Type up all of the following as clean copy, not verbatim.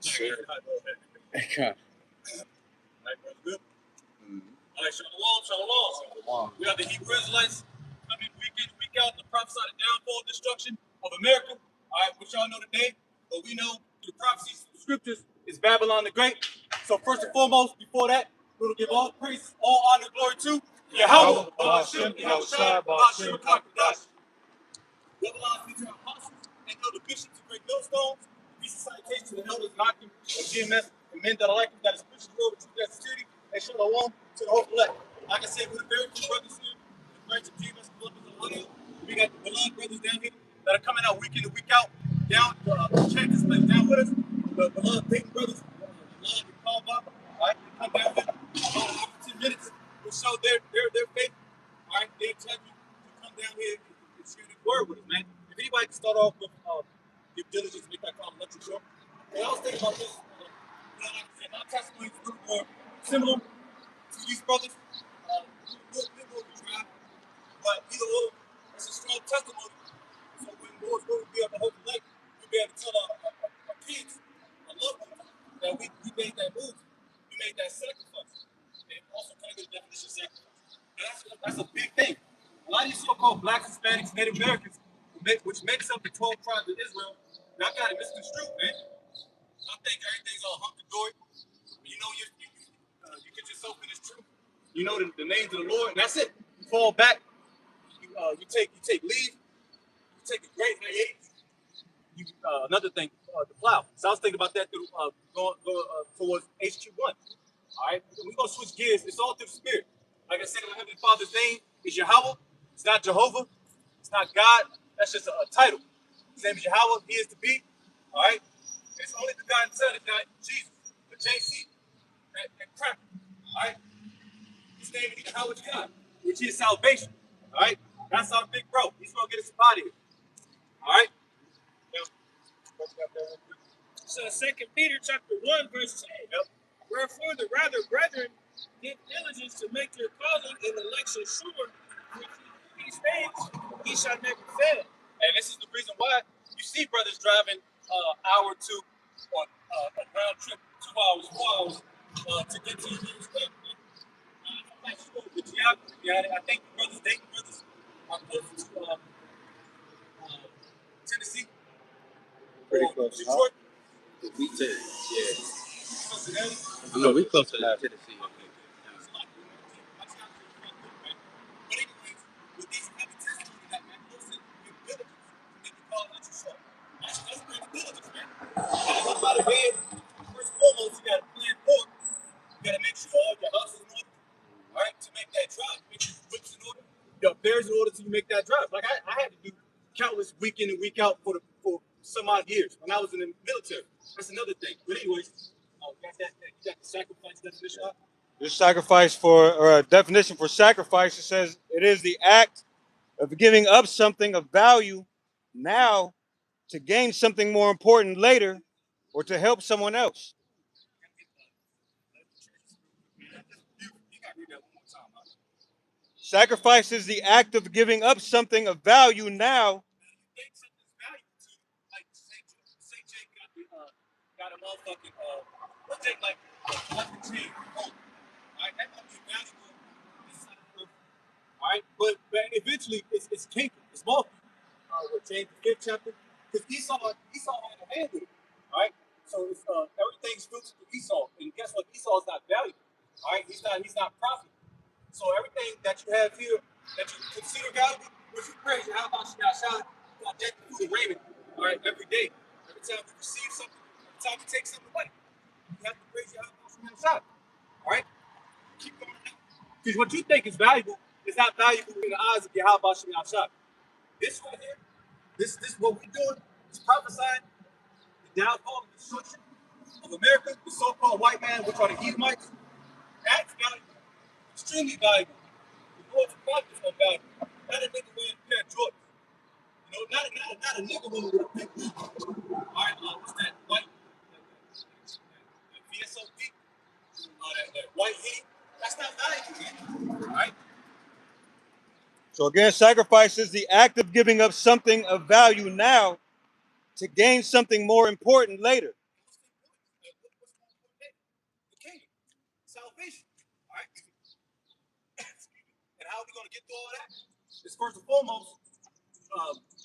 Sure. All right, shalom. We are the Hebrew Israelites coming week in, week out to prophesy the downfall, destruction of America. All right, which y'all know today, but we know through the prophecies, the scriptures, is Babylon the Great. So first and foremost, before that, we're going to give all praise, all honor, glory to Yahweh, Ba'ashem, Yahushua, Ba'ashem, Kakadash. Babylon's future apostles and elder bishops of great millstones. These citations to the elders knocking of GMS and men that are like them, that is pushing the road to truth and security, and shalom to the whole elect. Like I said, we're the very few brothers here, the friends of GMS, brothers of audio. We got the beloved brothers down here that are coming out week in and week out, down check this place down with us. The beloved Dayton brothers, beloved and called up. All right, they come down here about 10 minutes to show their faith. All right, they tell you to come down here and share the word with us, man. If anybody can start off with due diligence to make that call electric show. And I was thinking about this, like I said, my testimony is a little more similar to these brothers. A little bit more drive, but either or, it's a strong testimony. So when Lord's will be able to hold the leg, we'll be able to tell our kids, our loved ones, that we made that move, we made that sacrifice. And also kind of get a definition of sacrifice. And that's a big thing. A lot of these so-called blacks, Hispanics, Native Americans, which makes up the 12 tribes of Israel, y'all got it misconstrued, man. I think everything's all hunky-dory. You know, you get yourself in this truth. You know the names of the Lord, and that's it. You fall back. You take leave. You take a great hiatus. Another thing, the plow. So I was thinking about that through going towards HQ1. All right, we're gonna switch gears. It's all through the Spirit. Like I said, my Heavenly Father's name is Yahweh. It's not Jehovah. It's not God. That's just a title. His name is Yahweh. He is to be. All right. It's only the God and Son of God, Jesus, the JC, that crap. All right. His name is Yahweh God, which is salvation. All right. That's our big bro. He's gonna get us up out of here. All right. So 2 Peter chapter 1, verse 10. Yep. Wherefore the rather, brethren, give diligence to make your calling and election sure, for if you do these things, ye shall never fail. And this is the reason why you see brothers driving hour or two on a round trip, 2 hours, 4 hours to get to your state. I'm not sure the geography. I think the brothers, Dayton brothers, are close to Tennessee. Pretty close. Detroit. We did, yeah. Close to them. No, we close to that. Tennessee. But anyways, with these other testimonies that man posted, your diligence to make your call that you saw. That's great diligence, man. You gotta go by the bed. First and foremost, you gotta plan for it. You gotta make sure all your house is in order. All right, to make that drive. Make sure your whips in order. Your affairs in order to make that drive. Like I had to do countless week in and week out for some odd years when I was in the military. That's another thing. But anyways, you got the sacrifice definition up. This sacrifice or a definition for sacrifice, it says it is the act of giving up something of value now to gain something more important later or to help someone else. Sacrifice is the act of giving up something of value now. Got a motherfucking let's take like a chain. All right, that might be valuable. All right, but eventually it's kinky, it's multi. With James the 5th chapter, because Esau had a hand with it. All right, so it's everything's filtered through Esau, and guess what? Esau is not valuable. All right, he's not profitable. So everything that you have here that you consider valuable, which you praise, how about you got shot, you got death, food, and raiment. All right, every day, every time you receive something. Time to take something away. You have to praise your house from outside. All right? Keep going out. Because what you think is valuable is not valuable in the eyes of your house from outside. This right here, this what we're doing is prophesying the downfall and destruction of America, the so-called white man, which are the Edomites. That's valuable. Extremely valuable. The Lord's prophets are valuable. Not a nigga wearing a pair of Jordans. You know, not a nigga wearing a pink boot. All right, what's that? White. VSOP, that white heat, that's not valuable, all right? So again, sacrifice is the act of giving up something of value now to gain something more important later. What's more important? The kingdom, salvation. All right. And how are we going to get through all that? It's first and foremost,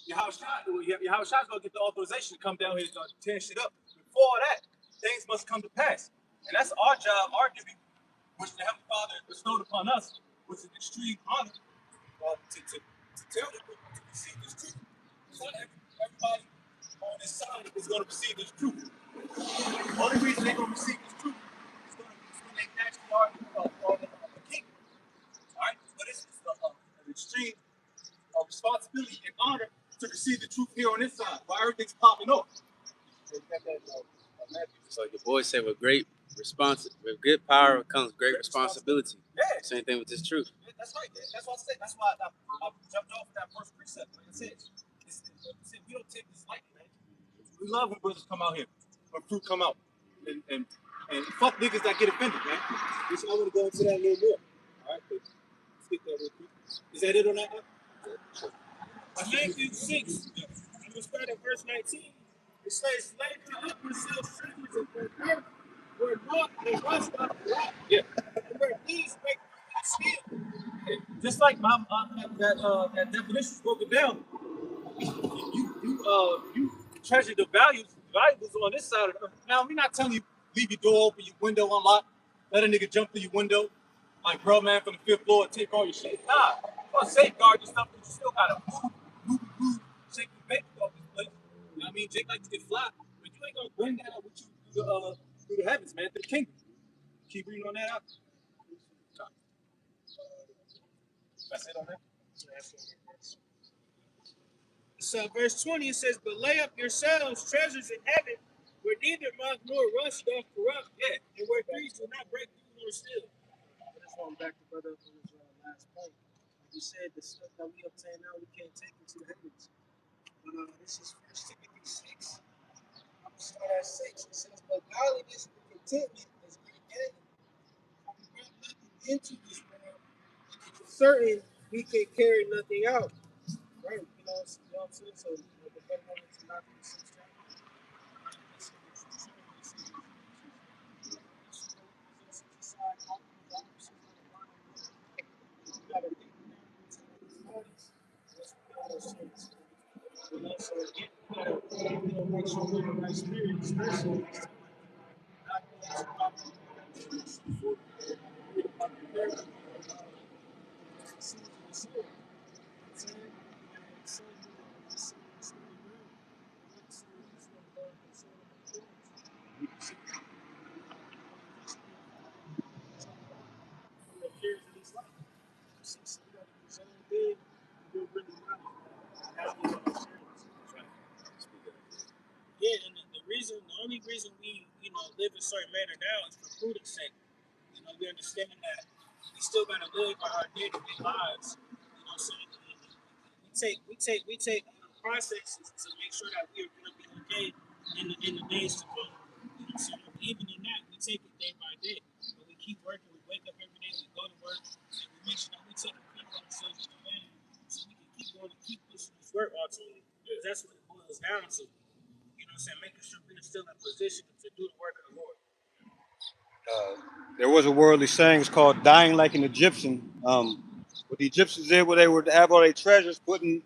Yahushua is going to get the authorization to come down here and start tearing shit up. Before all that, things must come to pass. And that's our job, our duty, which the Heavenly Father bestowed upon us, which is extreme honor, to tell people to receive this truth. So everybody on this side is going to receive this truth. The only reason they're going to receive this truth is when they actually are the king. All right? But it's an extreme responsibility and honor to receive the truth here on this side while everything's popping off. So your boy said with good power comes great responsibility. Yeah. Same thing with this truth. Yeah, that's right. That's what I said. That's why I jumped off that first precept. Like I said, we don't take this lightly, man. We love when brothers come out here, when fruit come out, and fuck niggas that get offended, man. Which I want to go into that a little more. All right, let's get that real quick. Is that it on that? Matthew 6, I'm going to start at verse 19. It says, labor up yourselves treasures in the earth, where moth and rust doth rot, Yeah. and where thieves make steal. Just like that definition is broken down, you treasure the valuables on this side of the earth. Now, we're not telling you leave your door open, your window unlocked, let a nigga jump through your window, like bro man from the fifth floor and take all your shit. Nah, you gotta safeguard your stuff, but you still gotta move, shake the bacon off this place. You know what I mean? Jake likes to get fly, but you ain't gonna bring that up with you through the heavens, man, through the kingdom. Keep reading on that out. That's it on that. So verse 20, it says, but lay up yourselves treasures in heaven, where neither moth nor rust doth corrupt, Yeah. and where thieves do not break through nor steal. I just want back to brother on his last point. He said the stuff that we obtain now we can't take into the heavens. But this is 1 Timothy 6. I'm going to start at 6. It says, but godliness and contentment is great gain. For we bring nothing into this world. It's certain we can carry nothing out. Right? You know what I'm saying? So, the better one is Matthew 6 chapter. So again, you gotta make sure we're in the right spirit, especially not about Yeah, and the only reason we, live a certain manner now is for prudence sake. We understand that we still gotta live our day-to-day lives. So we take processes to make sure that we are gonna be okay in the days to come. So even in that, we take it day by day. But we keep working. We wake up every day. We go to work, and we make sure that we take care of ourselves in the man, so we can keep going and keep pushing this work ultimately. Because that's what it boils down to. Making sure we're still in position to do the work of the Lord. There was a worldly saying, it's called dying like an Egyptian. What the Egyptians did, where they would have all their treasures put in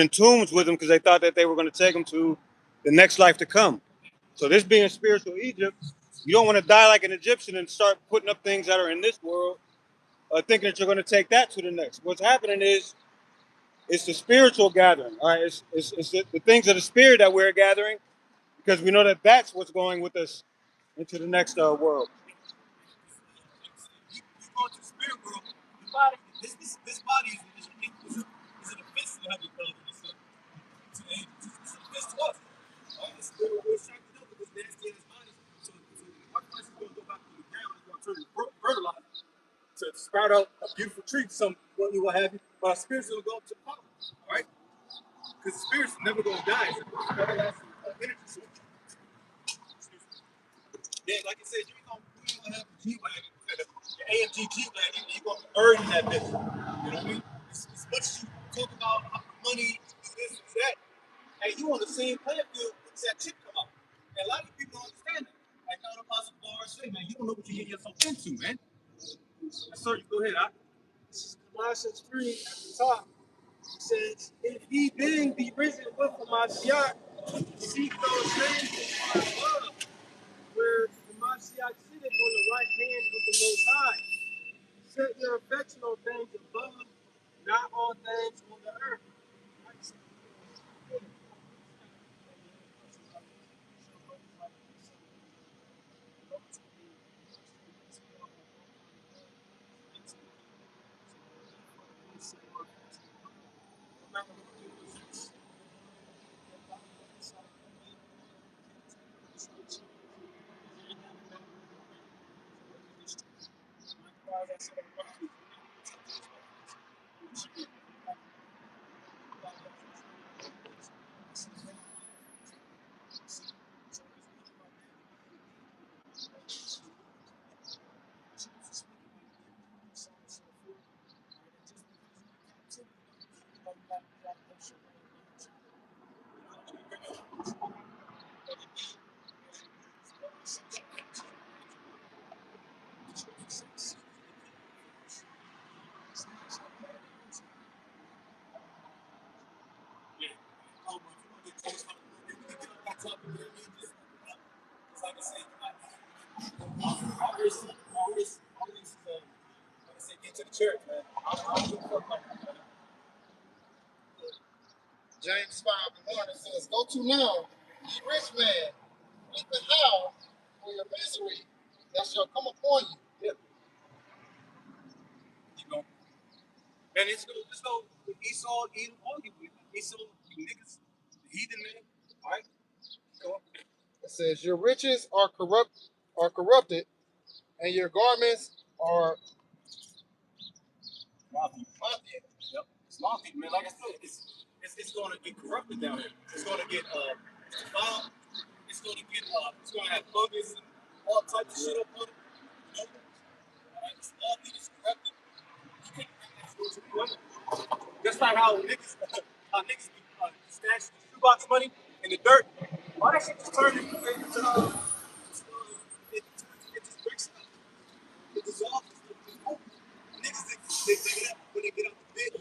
tombs with them because they thought that they were going to take them to the next life to come. So this being spiritual Egypt, you don't want to die like an Egyptian and start putting up things that are in this world, thinking that you're going to take that to the next. What's happening is it's the spiritual gathering. All right, it's the things of the spirit that we're gathering, because we know that that's what's going with us into the next world. You go to the spirit world, the body, this body is an offense to heaven, brother. It's an offense to us. Right? The spirit world shackled up with this nasty ass body. So our flesh is going to go back to the ground. It's going to turn to fertilizer to sprout out a beautiful tree, what have you. But our spirits are going to go up to the power. All right? Because the spirit's never going to die. It's an everlasting energy source. Yeah, like I said, you ain't gonna have a G-Wagon, your AMG G-Wagon, you're gonna be earning that bitch. You know what I mean? As much as you talk about money, do this, do that, and you on the same playing field when that chip come out. And a lot of people don't understand that. Like how the Apostle Paul say, man, you don't know what you get yourself into, man. Yes, sir, you go ahead, This is Colossians 3 at the top. It says, if ye then be risen with the Mashiach, seek those things which are above, where the Mashiach sitteth on the right hand of the Most High. Set your affection on things above, not on things on the earth. Like I said, always, like I said, get to the church, man. James 5:1, it says, go to now, ye rich man, weep and howl for your misery that shall come upon you. Yep. Keep going. Man, let's go. Esau, Edom, all you Esau, you niggas, the heathen man. All right, go on. It says, your riches are corrupted, and your garments are Mafia. Yep. It's mafia, man. Like I said, it's going to get corrupted down here. It's going to get defiled. It's going to have fungus and all types of shit up on it. You know? All right, it's all things corrupted. You can't bring that spiritual equipment. Just like how niggas be stashing the shoebox money in the dirt. All that shit just turned into it just breaks up. It dissolves. Niggas they when they get out the bed,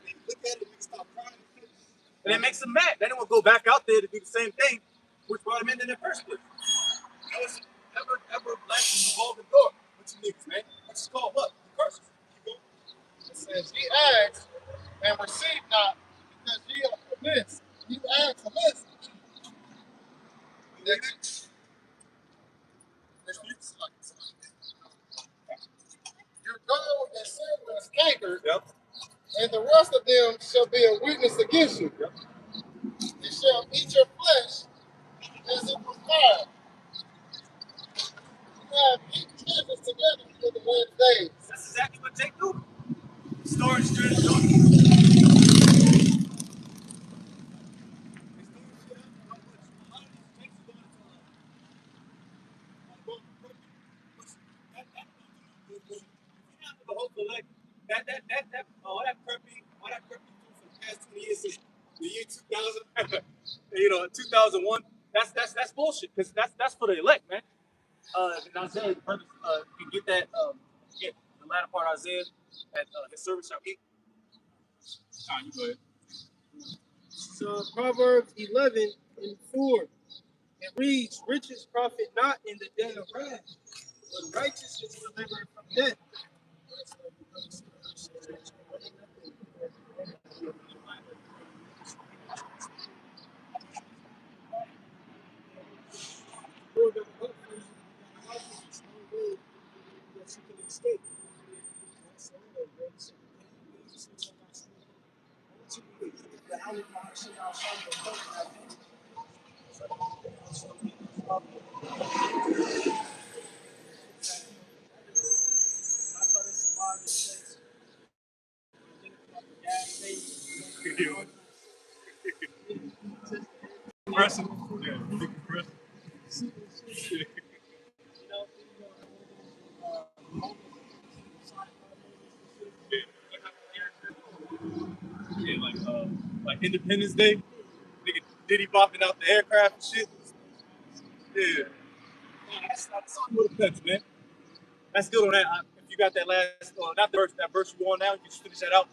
they look at it, niggas start crying. And it makes them mad. They don't want to go back out there to do the same thing, which brought them in the first place. You know, it's ever black and revolving door. What you niggas, man? What you call what? The curses. Keep going. it says, ye ask and receive not, because ye are convinced. You ask amiss. Your gold and silver is cankered, Yep. and the rest of them shall be a witness against you. Yep. Ye shall eat your flesh as it was fire. You have eaten treasures together for the last days. That's exactly what they do. Storage strategy. For the past 20 years since the year 2000, 2001. That's bullshit. Because that's for the elect, man. And Isaiah, brothers, can get that, get the latter part of Isaiah at his service shall eat. You go ahead. So Proverbs 11:4. It reads, riches profit not in the day of wrath, but righteousness delivered from death. Lord, the hope for you, the hope is no way that you can escape. That's all that grace and Jesus is on us. To be the only one who should outside the hope that that's how they survive the states. Gas station. Compressor. Yeah, big compressor. You know, Yeah, like Independence Day. Nigga Diddy bopping out the aircraft and shit. Yeah. That's something with the Pepsi, man. That's good on that. If you got that last, not the verse, that verse you on now, you can just finish that out.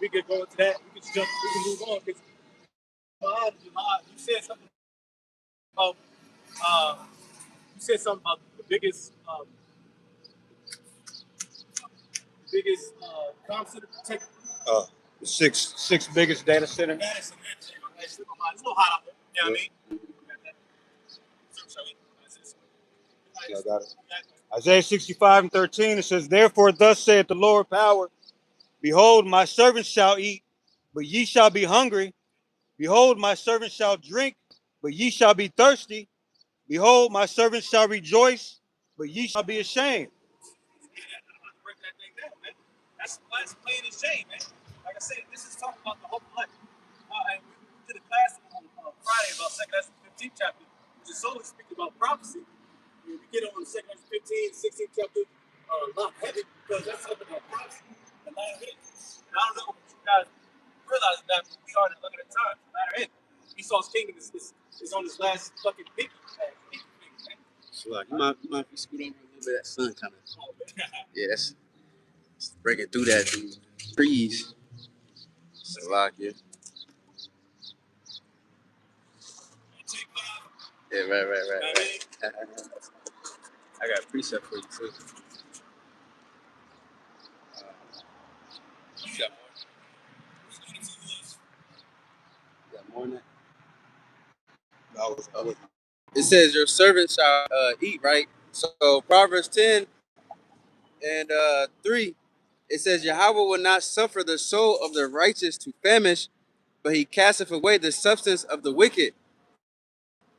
We could go into that. We can just jump. We can move on. Because you said something about. Uh, you said something about the biggest comp center tech. Six biggest data center. It's a little hot out there. You know what I mean? Yeah, I got it. Isaiah 65:13, it says, therefore thus saith the Lord power, behold, my servants shall eat, but ye shall be hungry. Behold, my servants shall drink, but ye shall be thirsty. Behold, my servants shall rejoice, but ye shall be ashamed. Break that thing down, man. That's plain as Jane, man. Like I said, this is talking about the hope of life. And we did a class on Friday about 2 Ezra 15th chapter, which is solely speaking about prophecy. We get on the 2 Ezra 15th, 16th chapter a lot heavy because that's talking about prophecy. The latter end. And I don't know if you guys realize that we are in the limited time. The latter end. Esau's kingdom is on his last fucking pinky. So like, you might be scoot over a little bit. That sun kind of. Yeah, that's breaking through that trees. So like, yeah. Yeah, right. I got a precept for you too. You got more than that? No. It says your servant shall eat, right? So Proverbs 10 and 3, it says Yahweh will not suffer the soul of the righteous to famish, but he casteth away the substance of the wicked.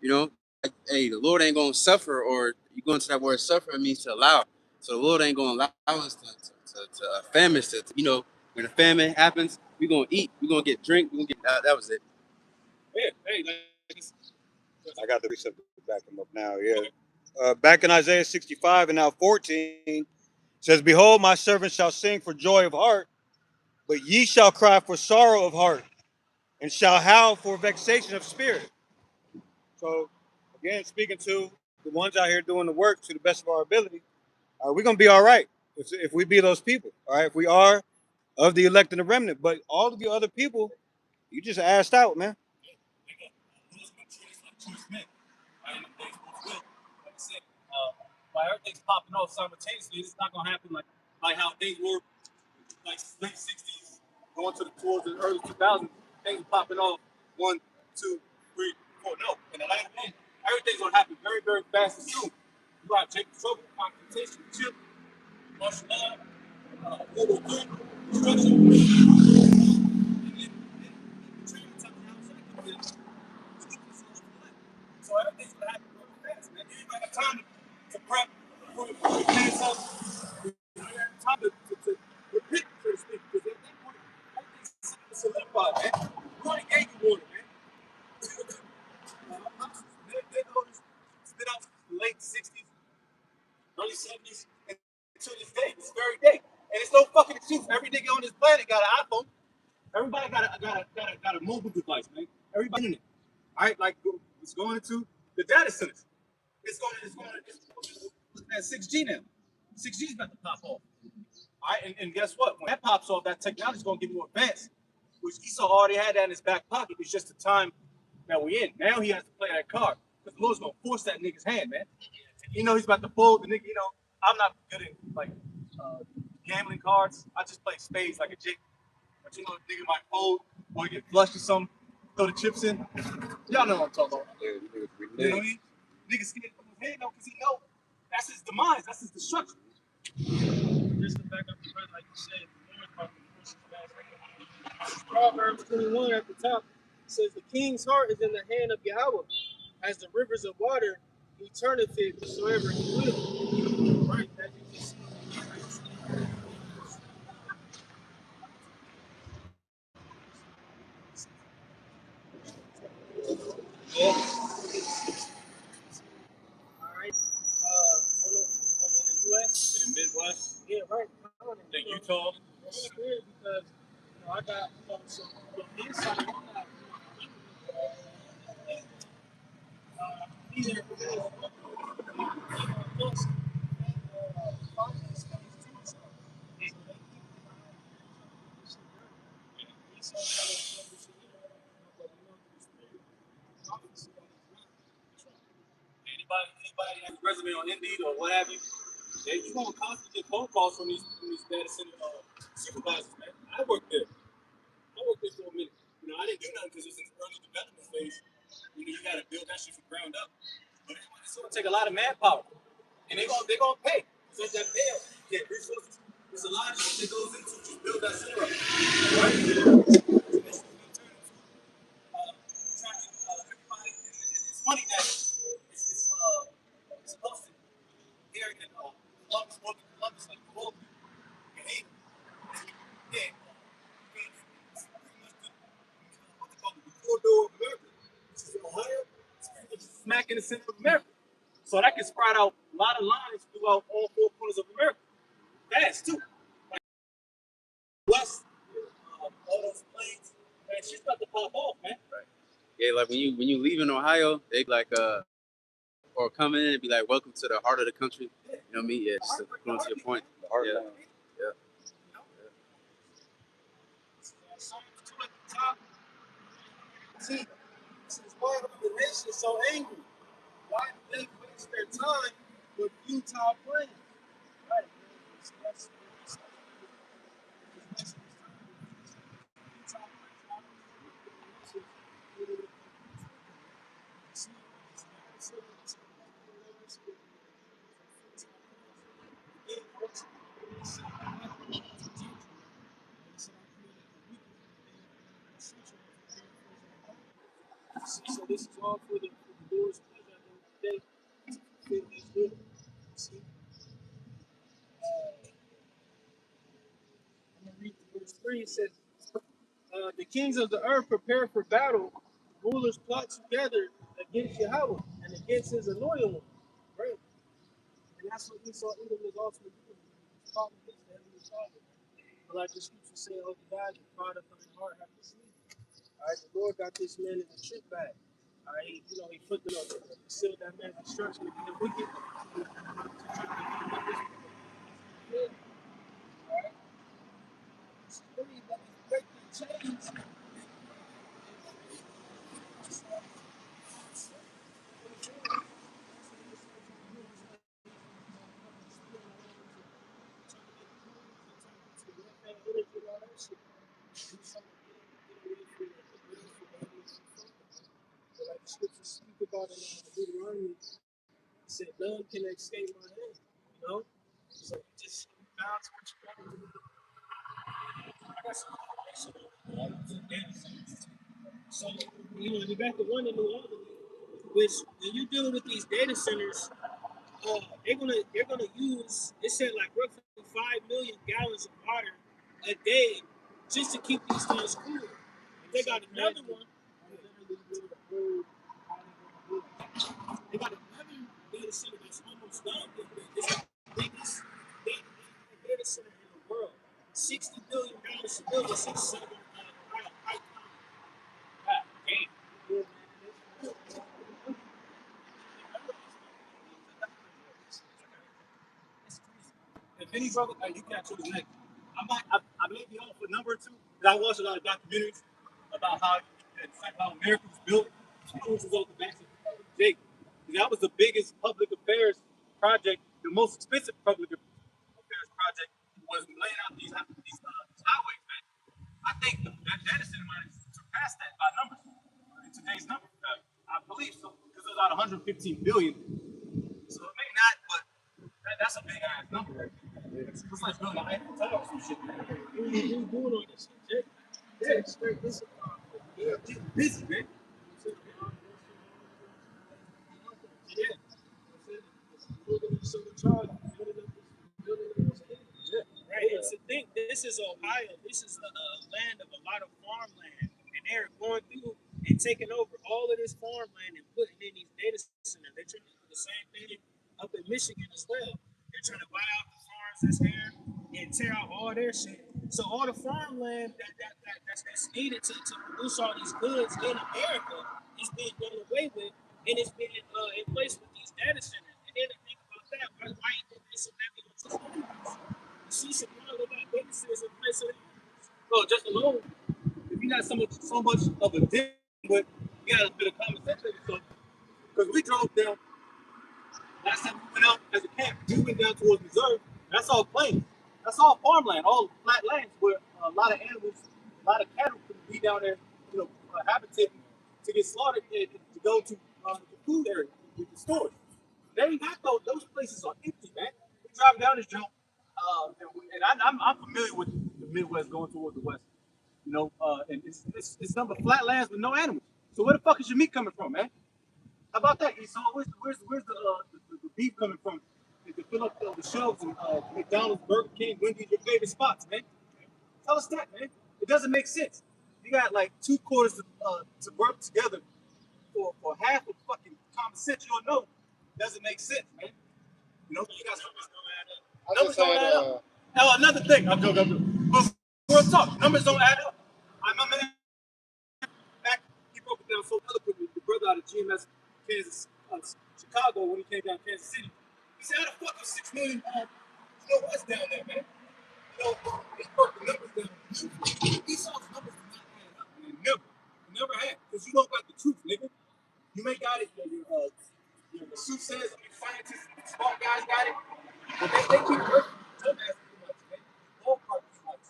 You know, like, hey, the Lord ain't gonna suffer, or you go into that word suffer, it means to allow. So the Lord ain't gonna allow us to famish. When a famine happens, we're gonna eat, we're gonna get drink, we're gonna get that was it. Yeah, hey, I got the precept to back them up now, yeah. Back in Isaiah 65 and now 14, says, behold, my servant shall sing for joy of heart, but ye shall cry for sorrow of heart, and shall howl for vexation of spirit. So, again, speaking to the ones out here doing the work to the best of our ability, we're going to be all right if we be those people, all right? If we are of the elect and the remnant. But all of you other people, you just asked out, man. While everything's popping off simultaneously, it's not gonna happen like how things were like late '60s, going towards the early 2000s. Things are popping off 1, 2, 3, 4. No, in the latter end, everything's gonna happen very, very fast and soon. You got Jacob Trouble, confrontation, chip, martial law, global threat, destruction, and then the training time outside comes in. So everything's gonna happen really fast, man. You ain't gonna have time to prep for the pass up. You don't have time to repent, so to speak, because at that point, everything's solidified, man. We already gave you water, man. It's been out since the late '60s, early '70s, and to this day, this very day. And it's no fucking excuse. Every nigga on this planet got an iPhone. Everybody got a mobile device, man. Everybody in it. All right, like it's going into the data centers. It's looking at 6G now. 6G is about to pop off. All right, and guess what? When that pops off, that technology is going to get more advanced, which Esau already had that in his back pocket. It's just the time that we're in. Now he has to play that card because the Lord's going to force that nigga's hand, man. You know he's about to fold the nigga. You know I'm not good at like gambling cards. I just play spades like a jig. But you know the nigga might fold or get flushed or something. Throw the chips in. Y'all know what I'm talking about. You know what I mean? Niggas scared to put his hand out because he know that's his demise. That's his destruction. Just to back up the brother, like you said, the Lord brought the forces back. Proverbs 21 at the top says, the king's heart is in the hand of Yahweh. As the rivers of water, he turneth it whatsoever he will. Right? As you can see. All right. In the U.S. In the Midwest, Yeah, right. in Utah. That's weird because I got some insight on that. either because Elon Musk finance things too. So they keep it behind this shit done. He's so trying to this shit in. But you know, the office that is not. That's right. Anybody has a resume on Indeed or what have you, you gonna constantly get phone calls from these data center supervisors, man. I worked there. I worked there for a minute. You know, I didn't do nothing because it's in the early development phase. You know, you got to build that shit from ground up. But it's gonna take a lot of manpower, and they gonna pay. So that pay, get resources. There's a lot of shit that goes into just build that center up, right? Everybody. It's funny that it's hosted here in Columbus, Northern Columbus, like Milwaukee, and yeah, it's pretty much what they call the corridor of America, which is Ohio. It's pretty much smack in the center of America. So that can spread out a lot of lines throughout all four corners of America. Fast too. Like West, all those planes, man, shit's about to pop off, man. Right. Yeah, like when you leave in Ohio, they like or come in and be like, "Welcome to the heart of the country." You know what I mean? Yeah, just going to your point. The heart Yeah, line. yeah. See, this is why the nation is so angry. Why do they waste their time with futile plans? Right. So that's so this is all for the Lord's pleasure at the end of the day. To fulfill His will. See, I'm gonna read verse 3. It says, "The kings of the earth prepare for battle. Rulers plot together against Yahweh and against His anointed one." Right, and that's what Esau Edom is ultimately doing. He's fought against the heavenly Father. But like the scripture say, "Oh, the God, the product of His heart have to sleep." All right, the Lord got this man in a trick bag. All right, he put the sealed that man's destruction to be the wicked. Break the chains. Like the scriptures speak about in Deuteronomy, it said, "None can escape my hand." You know, so just bounce what you got to do. I got some information. So you got the one in New Orleans, which when you're dealing with these data centers, they're gonna use. It said like roughly 5 million gallons of water a day just to keep these things cool. But they got another one. They got another data center that's almost done. It's the biggest data center in the world. $60 billion to build. It's in If any brother, you can't choose the next. I may be off a number or two, because I watched a lot of documentaries about how America was built, which was off the backs of Jake. That was the biggest public affairs project, the most expensive public affairs project was laying out these highways, man. I think that data center might surpass that by numbers in today's number. I believe so, because it was about 115 billion. So it may not, but that's a big ass number. It's like building an Eiffel Tower or some shit. Who's doing all this shit? Yeah, straight this. Yeah, busy, man. Yeah. So the charge right. And to think this is Ohio, this is a land of a lot of farmland, and they're going through and taking over all of this farmland and putting in these data centers. They're trying to do the same thing up in Michigan as well. They're trying to buy out the farms that's here and tear out all their shit. So all the farmland that's needed to produce all these goods in America is being done away with, and it's been in place with these data centers. And then to think about that, why ain't they so heavy on just animals? You see some more about data centers in place of animals. Well, just alone, if you got so much of a dip, but you got a bit of common sense in yourself. Because we drove down last time we went out as a camp, we went down towards Missouri. That's all plains. That's all farmland, all flat lands where a lot of animals, a lot of cattle could be down there, habitating to get slaughtered and to go to the food area, the stores. They ain't got those places are empty, man. We drive down this jump, I'm familiar with the Midwest going towards the West. And it's number flat lands with no animals. So where the fuck is your meat coming from, man? How about that? So where's the beef coming from? To fill up the shelves and McDonald's, Burger King, Wendy's, your favorite spots, man. Tell us that, man. It doesn't make sense. You got like 2 quarters to work together for half of fucking common sense. You'll know doesn't make sense, man. You got numbers don't add up. Now another thing, I'm joking. But real talk, numbers don't add up. My man back, he broke it down so eloquently. The brother out of GMS, Kansas, Chicago, when he came down Kansas City, he said, "How the fuck is 6 million? What's down there, man? He broke the numbers down. He saw the numbers did not add up, man. Never had, because you don't got the truth, nigga. You may got it. Your soothsayers, your scientists, smart guys got it, but they keep working. Dumbass too much, man. All part too much.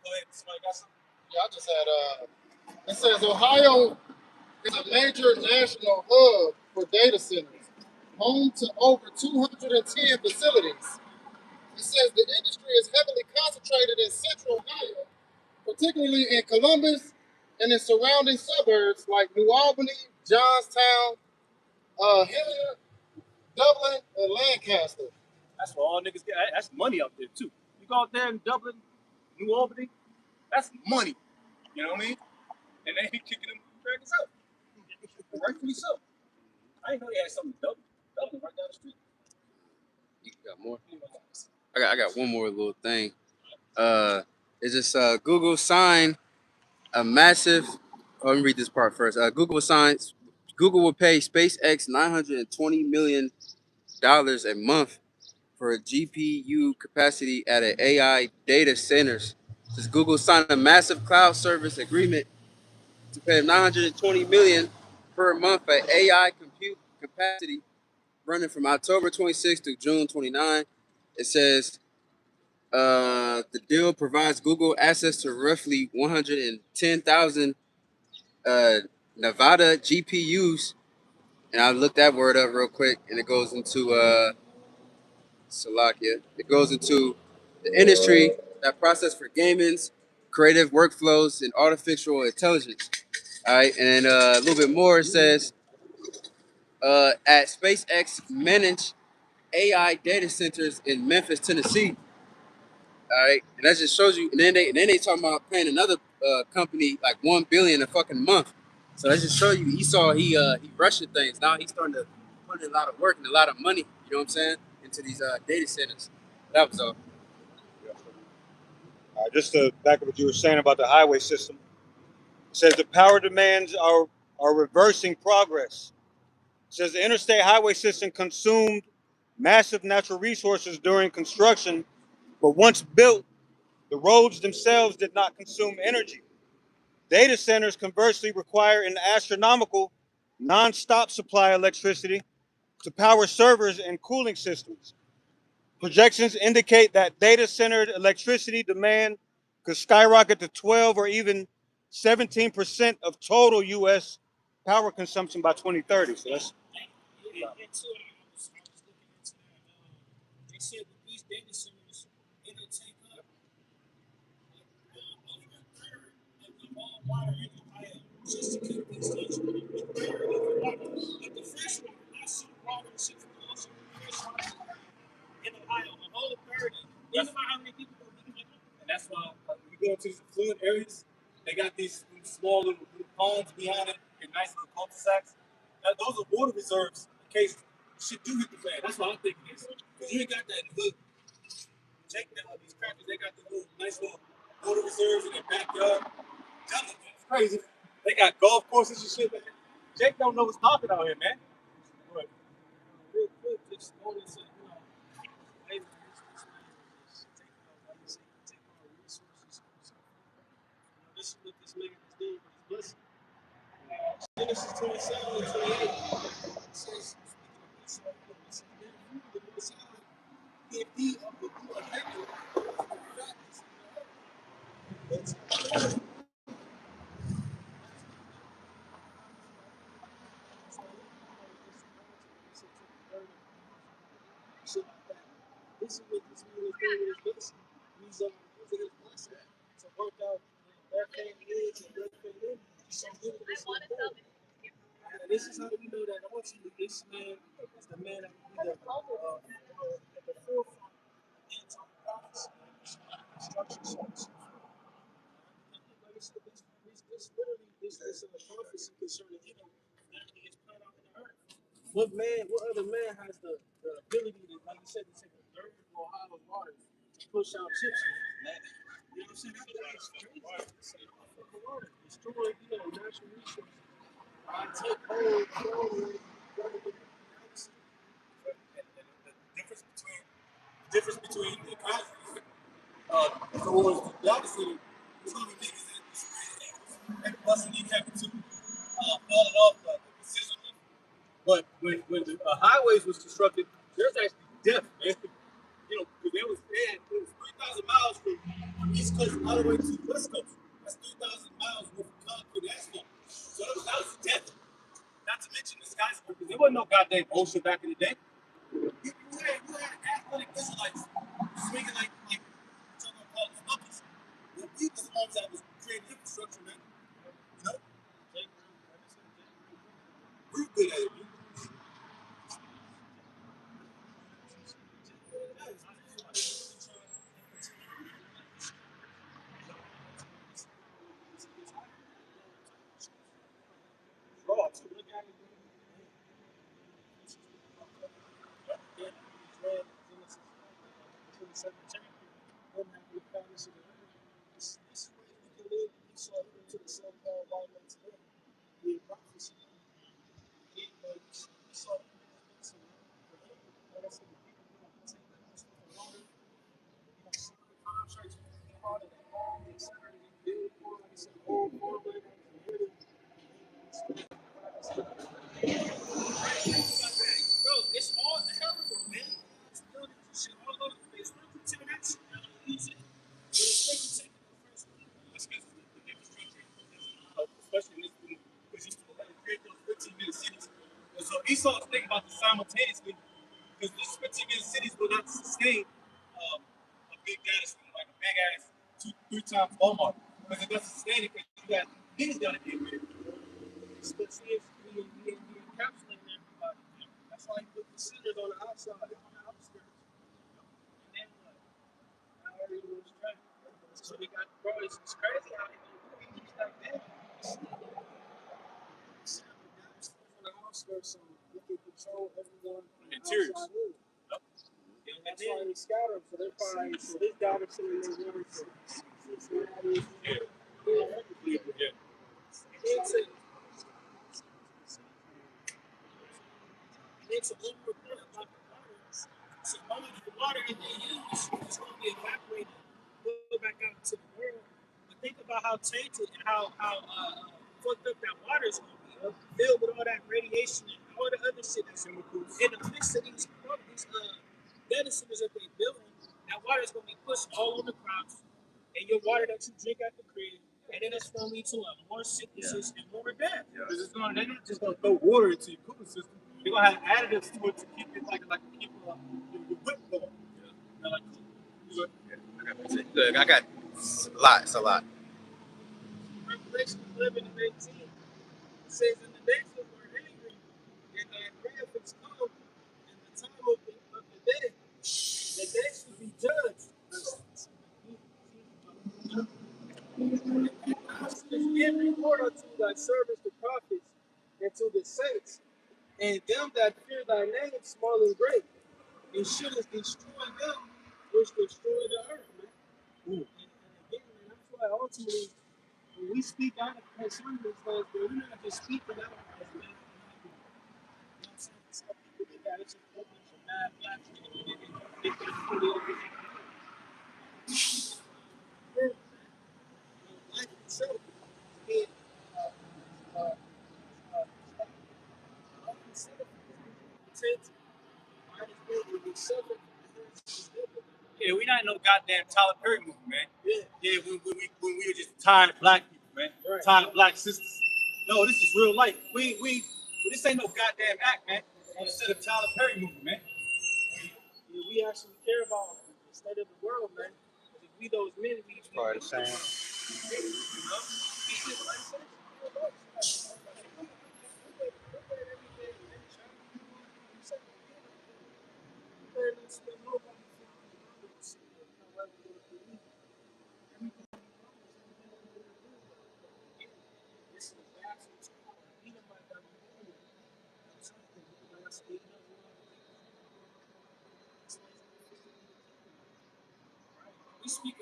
Go ahead, somebody got something? Yeah, I just had it says Ohio is a major national hub for data centers, home to over 210 facilities. It says the industry is heavily concentrated in central Ohio, particularly in Columbus and in surrounding suburbs like New Albany, Johnstown, Hilliard, Dublin, and Lancaster. That's where all niggas get. That's money out there too. You go out there in Dublin, New Albany, that's money. You know what I mean? And they be kicking them dragons out. Rightfully so. I didn't know they had something in Dublin. Dublin right down the street. You got more? I got one more little thing. Is this Google signed a massive. Oh, let me read this part first. Google will pay SpaceX $920 million a month for a GPU capacity at an AI data centers. Says Google signed a massive cloud service agreement to pay 920 million per month for AI compute capacity running from October 26th to June 29. It says the deal provides Google access to roughly 110,000 Nevada GPUs, and I looked that word up real quick, and it goes into Salakia. It goes into the industry that process for gaming's creative workflows and artificial intelligence. All right, and then a little bit more. It says at SpaceX manage AI data centers in Memphis, Tennessee. All right, and that just shows you. And then they talking about paying another company like 1 billion a fucking month. So that just show you he rushing things. Now he's starting to put in a lot of work and a lot of money. You know what I'm saying, into these data centers. That was all. Just to back up what you were saying about the highway system, it says the power demands are reversing progress. It says the interstate highway system consumed massive natural resources during construction, but once built, the roads themselves did not consume energy. Data centers conversely require an astronomical, non-stop supply of electricity to power servers and cooling systems. Projections indicate that data center electricity demand could skyrocket to 12 or even 17% of total U.S. power consumption by 2030. So that's And so I was looking into that. They said that these data centers, it'll take up over a third of the all water in Ohio just to keep these things running. A third of the water. But the fresh water, not some water that's in the ocean, fresh water in Ohio, a whole third of it. Think about how many people are living in it. And that's why when you go into these affluent areas, they got these small little ponds behind it, and nice little cul-de-sacs. Now, those are water reserves in case shit do hit the fan. That's what I'm thinking is. Because you ain't got that good take down these crackers. They got the little nice little water reserves in their backyard. It's crazy. They got golf courses and shit. Jake don't know what's talking out here, man. But Real quick, just going into, hey, man, this man is taking out, like you said, taking out resources from himself. This is what this man is doing with his blessing. Genesis 27 and 28 says, speaking of Esau, it says, therefore the Most High give thee of the good land, the fatness of the earth. That's so this is what this man is doing with his blessing. He's using his blessing to work out their family is and their family so good for this world. And this is how we know that ultimately this man is the man that will be at the forefront of anti-prophecy and destruction. So, like I said, this literally, this is a prophecy concerning Edom that is played out in the earth. What man, what other man has the ability to, like you said, to take a dirt or hollow water to push out chips? You know what I'm saying? That's crazy. It's a fucking water. Destroy, natural resources. I take hold, forward, the difference between the countries, towards the black city, it's gonna be niggas that busting these having to falling off the decision. But when the highways was constructed, there's actually death, man. Because it was 3,000 miles from East Coast all the way to the West Coast. That's 3,000 miles worth of concrete asphalt. So that was death. Not to mention the skyscrapers. There wasn't no goddamn ocean back in the day. You had athletic Israelites swinging like talking about Paul's monkeys. The people the ones that was creating infrastructure, man. You know? Real good at it, man. Raw, too. look at it. This way we can live Esau into the so-called white man today. The prophecy. Esau, like I said, the people who take this for water, contracts with part of that. They started in build for, like I said, old farmland, bro, it's all terrible, man. It's building shit all over the place. Welcome to the next easy. But it's like you take the first one. That's because the infrastructure, especially in this one, because you still got to create those 15-minute cities. And so Esau's thinking about this simultaneously, because these 15-minute cities will not sustain a big data center, like a big ass 2-3 times Walmart. Because it doesn't sustain it because you got things got to be here. Especially if we encapsulate everybody. That's why you put the centers on the outside, on the outskirts. And then what? Now everyone's trying. So they got, bro, it's crazy how they gonna do it like that. Set up the data on the outskirts so we can control everyone from the Interiors. outside in. And that's why they scatter them. So they're probably, so this data center is one for 6 hours. Yeah. It's a, it's a over about the water. So all of the water that they use is going to be evaporated, go back out into the world. But think about how tainted and how fucked up that water is going to be, filled with all that radiation and all the other shit that's in the midst of these data centers that they're building. That water is going to be pushed all on the crops, and your water that you drink at the crib, and then it's going to lead to more sicknesses and more death. Because they're not just gonna throw water into your cooling system. They're gonna have additives to it to keep it like keep your whip going. Look, I got lots, a lot. Revelation 11 and 18 says, in the days of our angry, and thy wrath is come, and the time of the day, the day should be judged. Give reward unto thy servants, the prophets, and to the saints, and them that fear thy name, small and great, and shouldest destroy them which destroy the earth, man. And again, man, that's why ultimately when we speak out of some of these things, we're not just speaking out as men. You know what I'm saying? Some people think that it's a privilege of bad black people. They can put it over there. Life itself is being unconsidered. Yeah, we not in no goddamn Tyler Perry movie, man. Yeah, when we were just tired black people, man. Right. Tired black sisters. No, this is real life. This ain't no goddamn act, man. On the set of Tyler Perry movie, man. Yeah, we actually care about the state of the world, man. If we those men, we Probably the same. We speak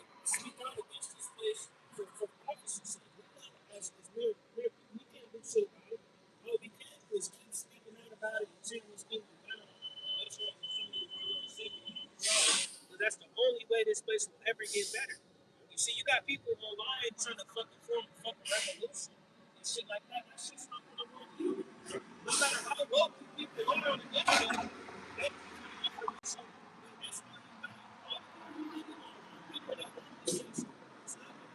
out against this place for the opposite side. We're not as we're we can't do shit about it. All we can do is keep speaking out about it and tearing these people down. That's what somebody will say. Because that's the only way this place will ever get better. You see, you got people online trying to fucking form a fucking revolution and shit like that. That shit's not gonna work either. No matter how woke people are on the internet, they can offer me something. That's why you got all the people that want this shit. It's not gonna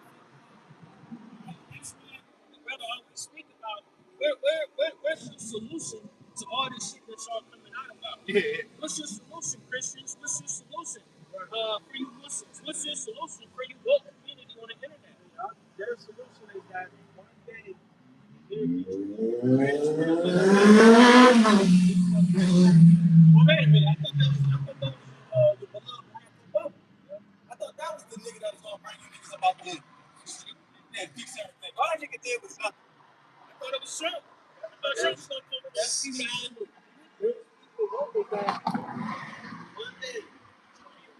that's why the brother always speak about where's the solution to all this shit that y'all coming out about? Yeah. What's your solution, Christians? What's your solution for you Muslims? What's your solution for you woke community on the internet? Their solution is that one day well, wait a minute. I thought that was the beloved Barack Obama. I thought that was the nigga that was gonna bring you niggas about the and fix everything. All that nigga did was nothing. I thought it was Trump. I thought Trump was gonna come with that female. One day,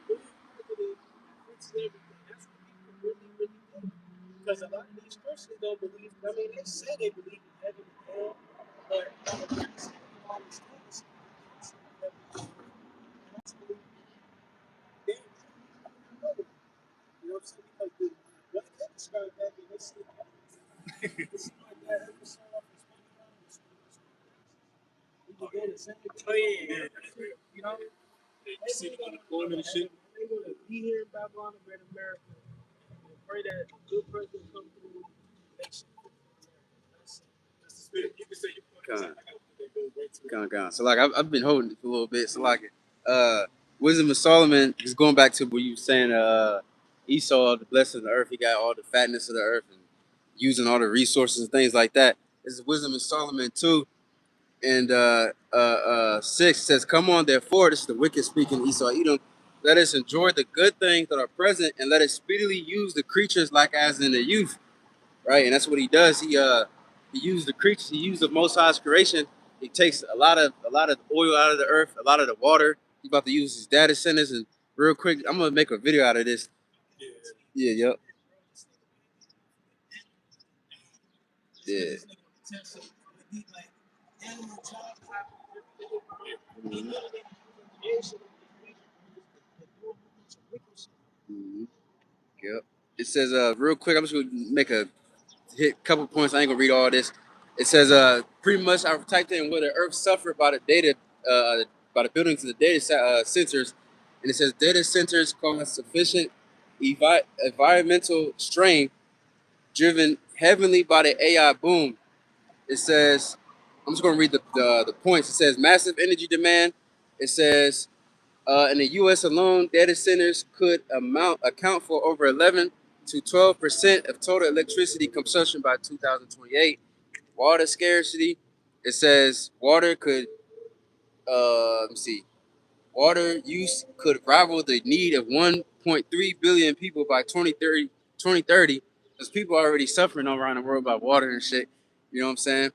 fix everything. That's what people really, really do. Because a lot of these Christians don't believe. I mean, they say they believe in heaven and hell, but all these things. That's believe. They, you know what I'm saying? Because what they describe that in this shit, it's like that episode of the we were doing the same thing. Oh yeah. You know, You see the unemployment and shit. they want to be here in Babylon and in America and pray that a good president come through the nation. That's the spirit. You can say you put Con. So like I've been holding it for a little bit. So like Wisdom of Solomon is going back to what you were saying. Esau, the blessing of the earth, he got all the fatness of the earth and using all the resources and things like that. This is Wisdom of Solomon 2 and 6 says, "Come on, therefore, this is the wicked speaking, Esau, Edom. Let us enjoy the good things that are present, and let us speedily use the creatures like as in the youth." Right, and that's what he does. He used the creatures. He used the Most High's creation. He takes a lot of oil out of the earth, a lot of the water. He's about to use his data centers. And real quick, I'm gonna make a video out of this. Yeah, yep. Yeah. Mm-hmm. Yep. It says, real quick, I'm just gonna make a couple points. I ain't gonna read all this. It says, pretty much I typed in where the earth suffered by the data, by the buildings of the data centers, and it says data centers cause sufficient environmental strain, driven heavily by the AI boom. It says, I'm just gonna read the points. It says massive energy demand. It says in the U.S. alone, data centers could account for over 11 to 12% of total electricity consumption by 2028. Water scarcity. It says water could, let me see, water use could rival the need of 1.3 billion people by 2030. 2030, because people are already suffering all around the world by water and shit. You know what I'm saying?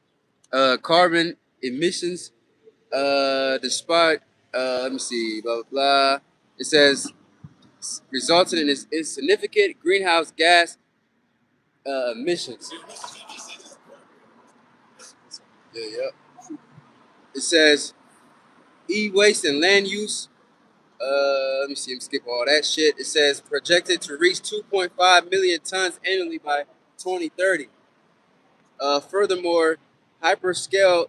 Carbon emissions. Despite, let me see, blah blah blah. It says resulted in this insignificant greenhouse gas emissions. Yeah. It says e-waste and land use. Let me see. Let me skip all that shit. It says projected to reach 2.5 million tons annually by 2030. Furthermore, hyperscale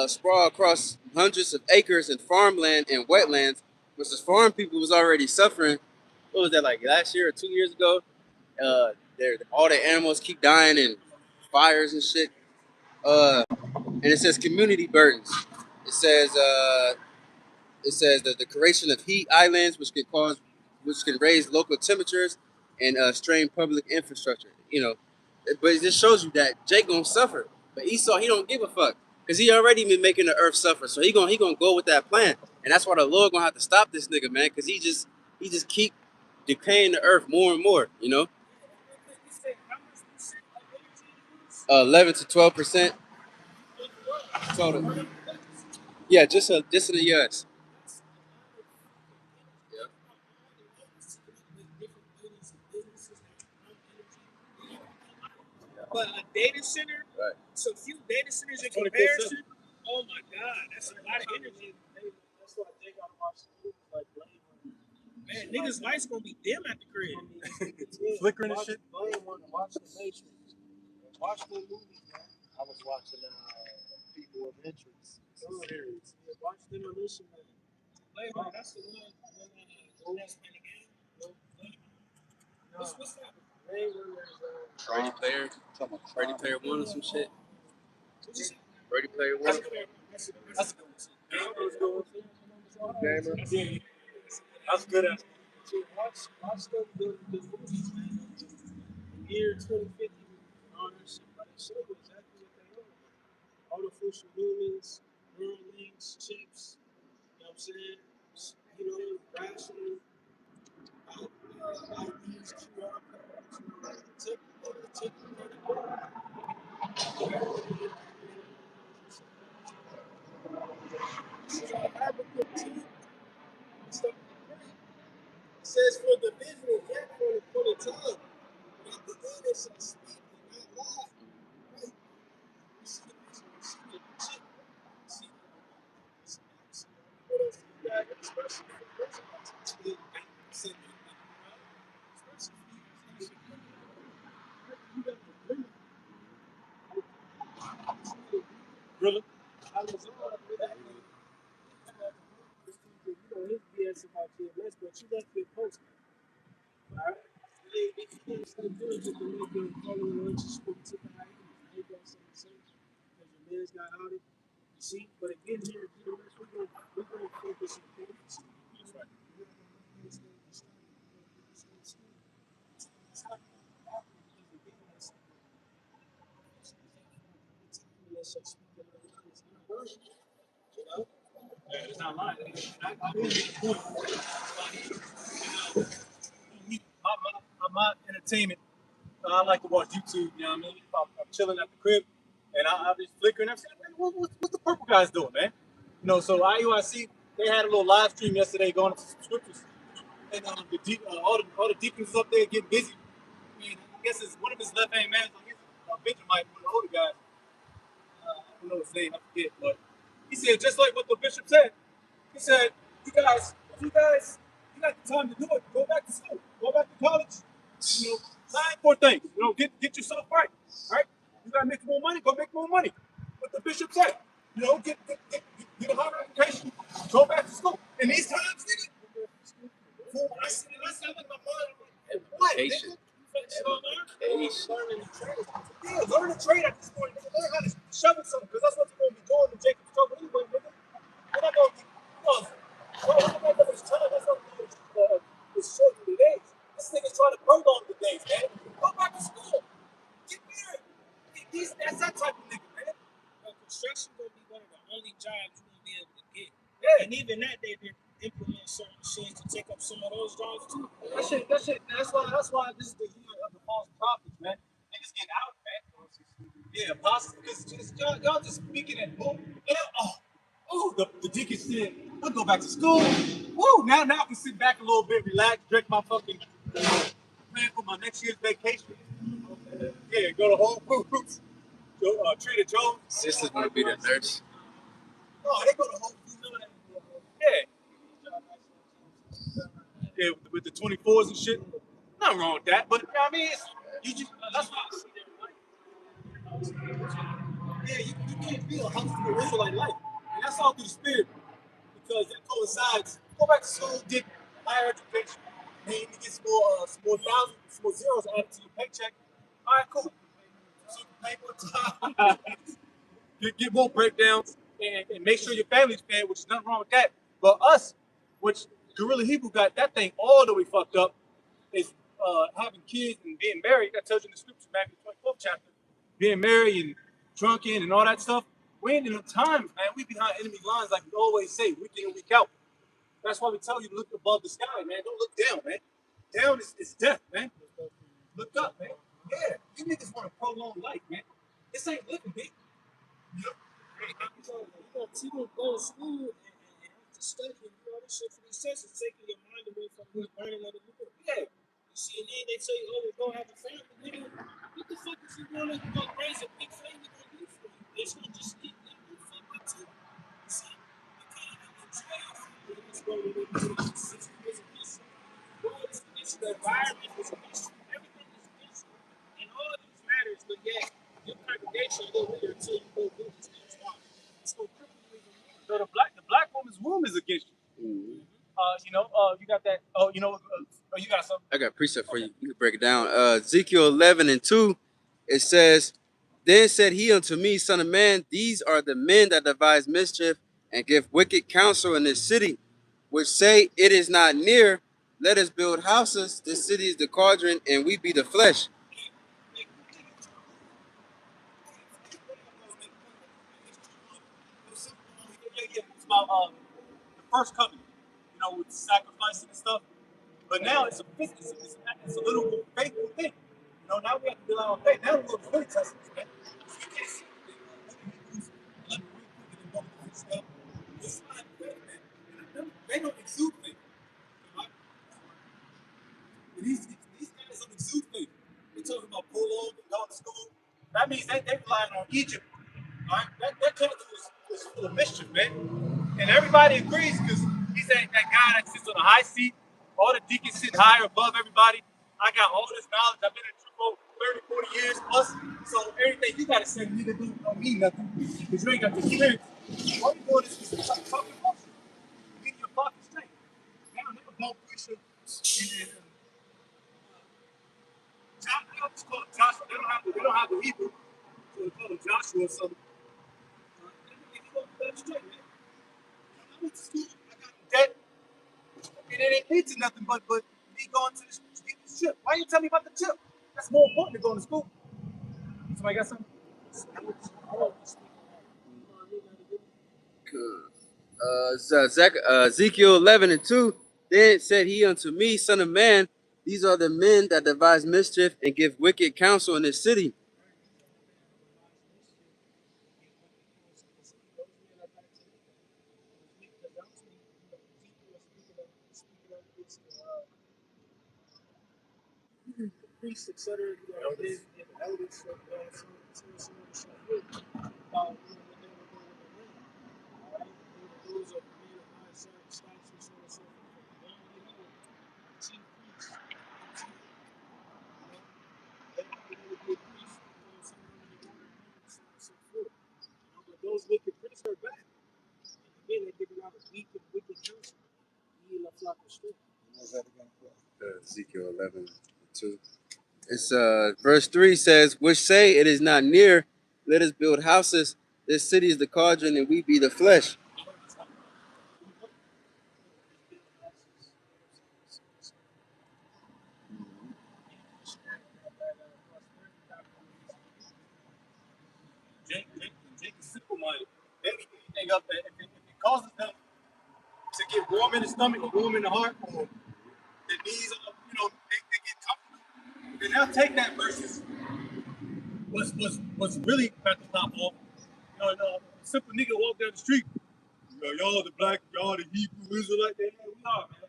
sprawl across hundreds of acres and farmland and wetlands, which the farm people was already suffering. What was that, like last year or 2 years ago? All the animals keep dying in fires and shit. And it says community burdens. It says that the creation of heat islands, which can raise local temperatures and strain public infrastructure. But it just shows you that Jake gonna suffer. But Esau, he don't give a fuck because he already been making the earth suffer. So he gonna go with that plan, and that's why the Lord gonna have to stop this nigga, man, because he just keep decaying the earth more and more. 11 to 12% total. Yeah, just in the U.S. Yeah. But a data center, Right. so few data centers in comparison. Oh my God, that's a lot of energy. That's why they gotta watch the movies like Blade Runner. Man, niggas' lights gonna be dim at the crib. Flickering and shit. Blade Runner, watch the Matrix. Watch the movie, man. I was watching People of Interest series. Yeah, watch Demolition Man. Blade Runner, that's the one that's in the game. What's that? Blade Runner is Ready Player, Ready Player One or some shit. Ready Player One. That's a good one. Gamer. Yeah, that's good. watch the movies, man. The year 2050, all that shit, but they show you exactly what they are. Artificial humans, neural links, chips, you know what I'm saying? Rational, IDs, QR codes, this is all African too. Stuff like that. It says for the vision is yet for the point of time. But at the end it shall speak and not lie. Right? You see the vision, you see the chip, you see what else do you got? Especially for the Israelites. Especially for you, you got the limit. Really? I was on with that. You know, his BS about TMS, but you left your post. Alright? You can't stay doing just to make your following lunch and spoke to the hyena. I ain't gonna say the same because your man's got outed. You see? But again, here, TMS, we're gonna focus on things. That's right. We're not gonna make this thing stop. We're gonna make this thing stop. It's not gonna happen because again, that's unless I speak the language, it's not working. You know? Yeah, it's not lying. I agree with the point. My entertainment, I like to watch YouTube, you know what I mean? If I'm chilling at the crib and I'm just flickering, I'm saying, man, what's the purple guys doing, man? So IUIC, they had a little live stream yesterday going to some scriptures. And all the deacons up there getting busy. And I guess it's one of his left hand man, I guess Benjamin, one of the older guys. I don't know his name, I forget, but he said just like what the bishop said. He said, if you guys got the time to do it, go back to school, go back to college. Sign for things. Get yourself right. Right? You gotta make more money, go make more money. What the bishop said. Get a higher education, go back to school. In these times, nigga, I said in my mind, what? Education. Yeah, learn a trade at this point. Nigga, learn how to shovel something, because that's what you're gonna be doing in Jacob's trouble anyway, nigga. You're not gonna be time. That's what it's short the days. This nigga's trying to prolong the days, man. Go back to school. Get married. That's that type of nigga, man. Construction gonna be one of the only jobs you're gonna be able to get. Yeah. And even that, they implement certain machines to take up some of those jobs too. That's why this is the year of the false prophets, man. Niggas get out, man. Yeah, apostles, because y'all just speaking at boom. The deacon said, I'll go back to school. Woo, now I can sit back a little bit, relax, drink my fucking plan for my next year's vacation. Yeah, go to Whole Foods, Trader Joe's. Sister's gonna be the nurse. Oh, they go to Whole Foods. Yeah, yeah, with the 24s and shit. Nothing wrong with that, but I mean, you just that's why. Yeah, you can't be a hustler Israelite life, and that's all through the spirit because that coincides. Go back to school, get higher education, maybe get some more thousands, some more zeros added to your paycheck. All right, cool. So paper, get more breakdowns, and make sure your family's fed, which is nothing wrong with that. But us, which Gorilla Hebrew got that thing all the way fucked up, is having kids and being married. That tells you in the scripture, Matthew 24th chapter, being married and drunken and all that stuff. We ain't in the times, man. We behind enemy lines, like we always say, week in and week out. That's why we tell you to look above the sky, man. Don't look down, man. Down is death, man. Look up, man. Yeah, you niggas want a prolonged life, man. This ain't living, man. You know? You got people go to school and have to study and do all this shit for these tests. It's taking your mind away from what learning other people. Yeah. You see, and then they tell you, oh, go have a family. Nigga, what the fuck is you going to go raise a big family gonna do for you? It's gonna just eat them and fuck up too. You see, you can't even enjoy your family. It's going to be 60 years of peace. World is against you. The environment is against you. Everything is against you. And all of these matters, but yet your congregation will go there until you go do this. So So the black woman's womb is against you. Mhm. You got that. Oh, you got something. I got a precept for you. You can break it down. Ezekiel 11:2, it says, "Then said he unto me, Son of man, these are the men that devise mischief and give wicked counsel in this city, which say, It is not near. Let us build houses. This city is the cauldron, and we be the flesh." Yeah. It's about the first covenant, with sacrificing and stuff. But now it's a little more faithful thing. Now we have to rely on faith. Now we're going to really test this, man. We can't see it. It's not faith, man. They don't exude faith. Right? These guys don't exude faith. They talk about prologue and going to school. That means they relying on Egypt. All right? That culture was full of mischief, man. And everybody agrees because he's that guy that sits on a high seat. All the deacons sit higher above everybody. I got all this knowledge. I've been in church for 30, 40 years plus. So everything you got to say, nigga, don't mean nothing because you ain't got the experience. All you doing is talking bullshit. Getting your pocket straight. Now they don't preach it. It's called Joshua. They don't have the Hebrew, so they call him Joshua or something. Straight, man. I went to school. I got debt. And it ain't lead to nothing but me going to this chip. Why you tell me about the chip? That's more important than going to school. Somebody got something? Ezekiel 11:2, then said he unto me, Son of man, these are the men that devise mischief and give wicked counsel in this city. Priests, etc., elders, so when they were doing the ring, all right? Those are the men of high status, so on and so forth. Down below, chief priests, they would be a priest, someone in the water, so on and so forth. But those wicked priests are bad. And again, they give a lot of weak and wicked counsel. Ye la flock of strength. Ezekiel 11:2. It's verse 3 says, which say it is not near, let us build houses. This city is the cauldron, and we be the flesh. Jake is simple-minded. They make anything up that if it causes them to get warm in the stomach or warm in the heart, or their knees, they get comfortable, then they'll take that versus what's really about to pop off. A simple nigga walk down the street. Y'all the black, y'all the Hebrew Israelite. We are, man.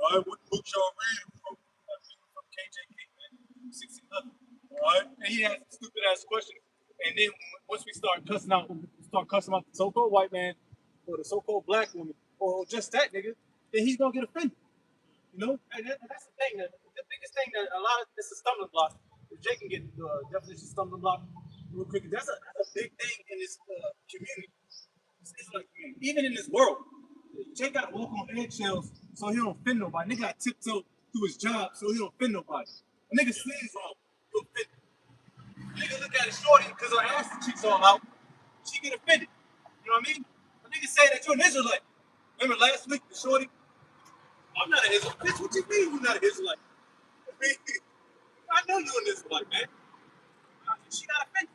All right, what book y'all reading from? I'm reading from KJK, man. 1600. All Right? And he asked stupid ass questions. And then once we start cussing out the so-called white man or the so-called black woman or just that nigga, then he's gonna get offended. You know, and that's the thing. The biggest thing that a lot of it's a stumbling block. If Jay can get the definition of stumbling block real quick, that's a big thing in this community. It's like even in this world, Jay got to walk on eggshells so he don't offend nobody. Nigga got to tiptoe through his job so he don't offend nobody. A nigga sneeze wrong, he'll offend. Nigga look at his shorty because her ass cheeks all out. She get offended. You know what I mean? A nigga say that you're an Israelite. Remember last week the shorty? I'm not an Israelite. Bitch, what you mean you're not an Israelite? I know you're an Israelite, man. She got offended.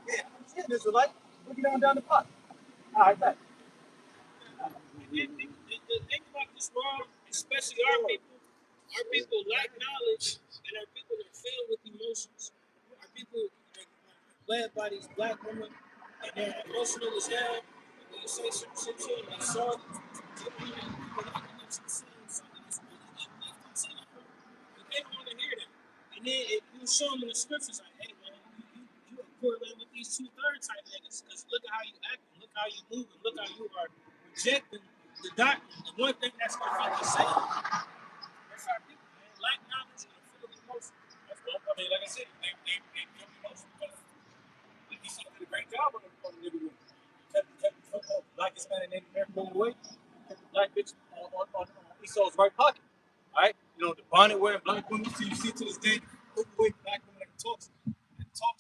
Yeah, she an Israelite. Look it down the pot. All right, back. The thing about this world, especially our people lack knowledge, and our people are filled with emotions. Our people are led by these black women, and they're emotional as hell. And they say some shit to them, they saw it. They don't want to hear that. And then you show them in the scriptures, like, hey man, you are correlating with these 2/3 type niggas, because look at how you acting, look how you moving, look how you are rejecting the doctrine. The one thing that's gonna fucking save you. That's our people, man. Lack knowledge and full of emotion. That's dope. I mean, like I said, they feel emotion because he did a great job on the nigga with kept the black Hispanic Native American away, kept the black bitch on Esau's right pocket. All right, you know the bonnet wearing black women. So you see to this day, overweight black women that talks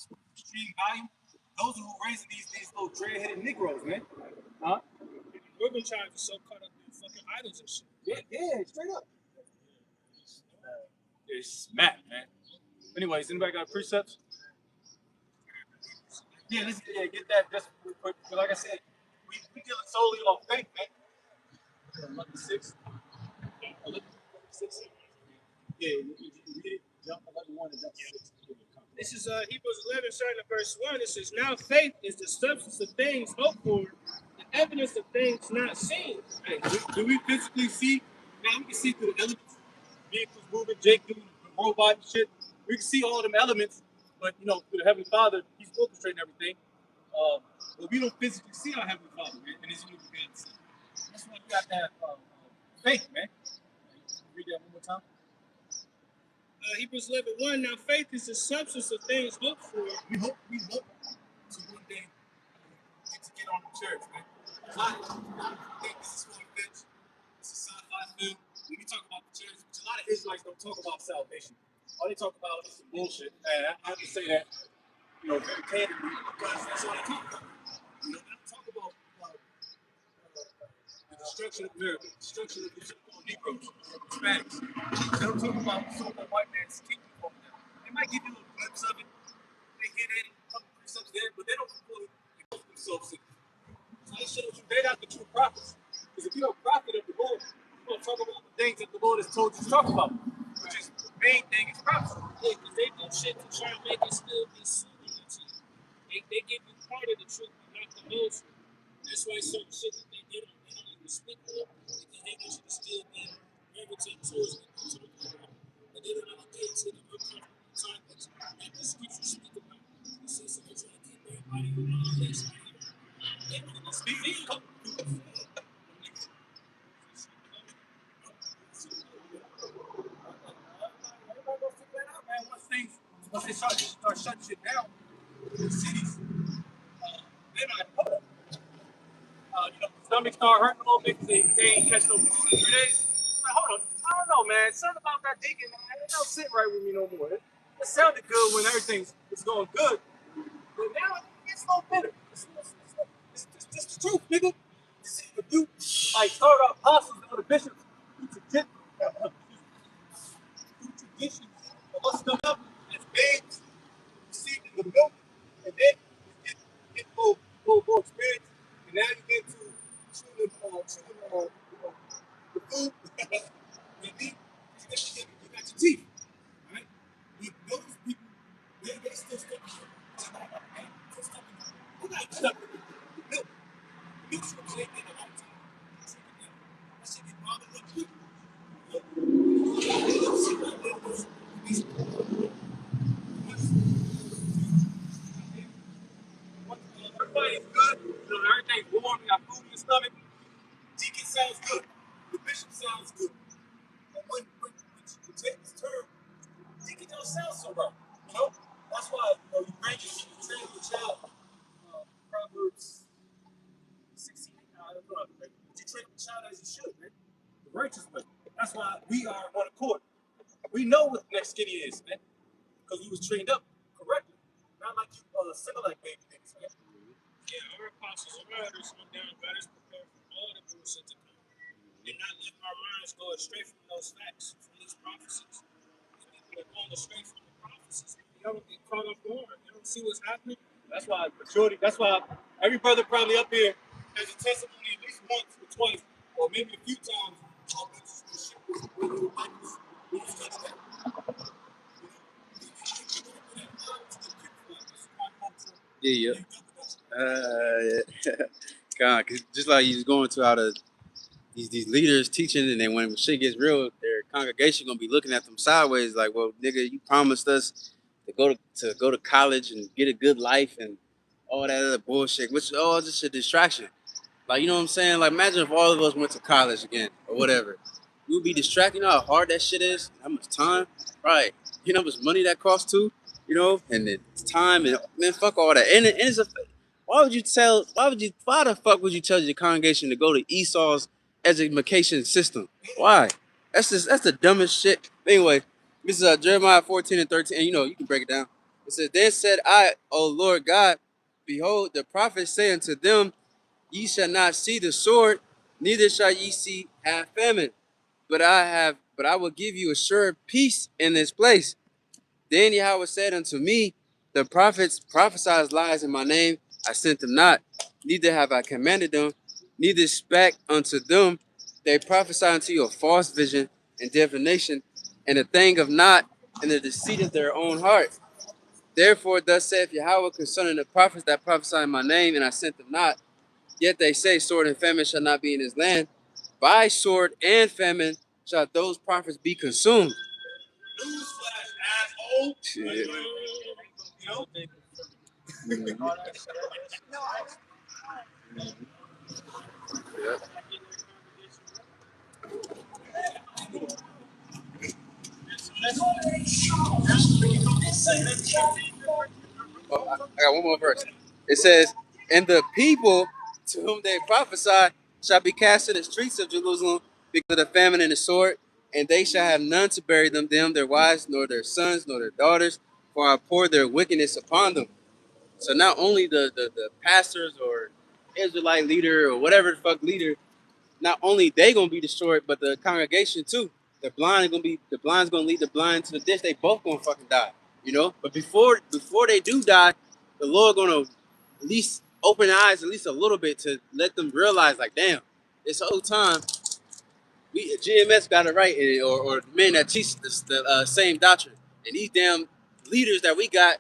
with extreme volume. Those are who raising these little dread-headed Negroes, man. Huh? Urban tribes are so caught up in fucking idols and shit. Yeah, straight up. It's mad, man. Anyways, anybody got precepts? Yeah, let's get that just real quick. But like I said, we dealing solely on faith, man. Lucky 6. Lucky 6. Yeah, you read it. Jump 11:1 and jump to 6. This is Hebrews 11, starting at verse 1. It says, now faith is the substance of things hoped for, the evidence of things not seen. Hey, do we physically see? Now we can see through the elements, vehicles moving, Jake doing the robot and shit. We can see all them elements, but you know, through the Heavenly Father, He's orchestrating everything. But we don't physically see our Heavenly Father, man, and His unique beings. That's why we got that faith, man. Read that one more time. Hebrews 11:1. Now faith is the substance of things hoped for. We hope to one day get on the church, man. I think this is for a bitch. This is sci-fi film. When we talk about the church, which a lot of Israelites don't talk about salvation. All they talk about is some bullshit. And I have to say that, you know, very candidly, because that's all they talk about. You know, they don't talk about the destruction of America, the destruction of the so-called Negroes, Hispanics. They don't talk about the so-called white man's kingdom over there. They might give you a little glimpse of it. They hear that in a couple of precepts there, but they don't fully expose themselves to it. So that shows you they're not the true prophets. Because if you're a prophet of the Lord, you're going to talk about the things that the Lord has told you to talk about, which is the main thing is prophecy. Yeah, because they do shit to try and make it still be soothing to you. They give you part of the truth, but not the whole truth. That's why certain shit that they don't even speak on, because they want you to still be gravitate towards what they're talking about. But they don't ever get to the uncomfortable topics that the scriptures speak about. It says something trying to keep everybody on the list. They don't even speak. Once they start shutting shit down in the cities, they're not going you know, stomach start hurting a little bit because they ain't catch no food in 3 days. Like, hold on, I don't know, man. Something about that deacon, man, it don't sit right with me no more. It sounded good when everything's going good, but now it's a little bitter. It's just the truth, nigga. If you like start out apostles or the bishops through traditions of us coming up as babes, receiving the milk, and then you get more experience, and now you get to chewing the food, and then you got your teeth, right? But those people, they still stuck in who got stuck in the milk? The milk scripture ain't been a long time. That shit get bothered up. you got food in your stomach, deacon sounds good, the bishop sounds good. But when you take this term, deacon don't sound so right. You know? That's why you train your child. Proverbs 16, but you train the child as you should, man. The righteous way. That's why we are on accord. We know what the next skinny is, man. Because we was trained up correctly. Not like you single like baby niggas, man. Yeah, our apostles and elders went down, got us prepared for all the bullshit to come. And not letting our minds go astray from those facts, from these prophecies. People are going astray from the prophecies. They don't get caught up on it. They don't see what's happening. That's why majority. That's why every brother probably up here has a testimony at least once or twice, or maybe a few times. Yeah, God, 'cause just like you was going to how these leaders teaching, and then when shit gets real, their congregation gonna be looking at them sideways, like, well, nigga, you promised us to go to college and get a good life and all that other bullshit, which is all just a distraction. Like, you know what I'm saying? Like, imagine if all of us went to college again or whatever. We would be distracted. You know how hard that shit is? How much time? Right. You know how much money that costs too? You know? And it's time and man, fuck all that. And it's a why the fuck would you tell your congregation to go to Esau's education system? Why? That's the dumbest shit. Anyway, this is Jeremiah 14 and 13. And you can break it down. It says, Then said I, O Lord God, behold, the prophets say unto them, Ye shall not see the sword, neither shall ye see half famine. But I will give you a sure peace in this place. Then Yahweh said unto me, The prophets prophesied lies in my name, I sent them not, neither have I commanded them, neither spake unto them. They prophesy unto you a false vision and divination, and a thing of naught, and the deceit of their own heart. Therefore, thus saith Yahweh concerning the prophets that prophesy in my name, and I sent them not. Yet they say, Sword and famine shall not be in his land. By sword and famine shall those prophets be consumed. Newsflash, asshole. Shit. You know? Yep. Oh, I got one more verse. It says, And the people to whom they prophesy shall be cast in the streets of Jerusalem because of the famine and the sword, and they shall have none to bury them, their wives, nor their sons, nor their daughters, for I pour their wickedness upon them. So not only the pastors or Israelite leader or whatever the fuck leader, not only they gonna be destroyed, but the congregation too. The blind's gonna lead the blind to the ditch. They both gonna fucking die, But before they do die, the Lord gonna at least open their eyes at least a little bit to let them realize, like, damn, this whole time we GMS got it right, or the men that teach the same doctrine, and these damn leaders that we got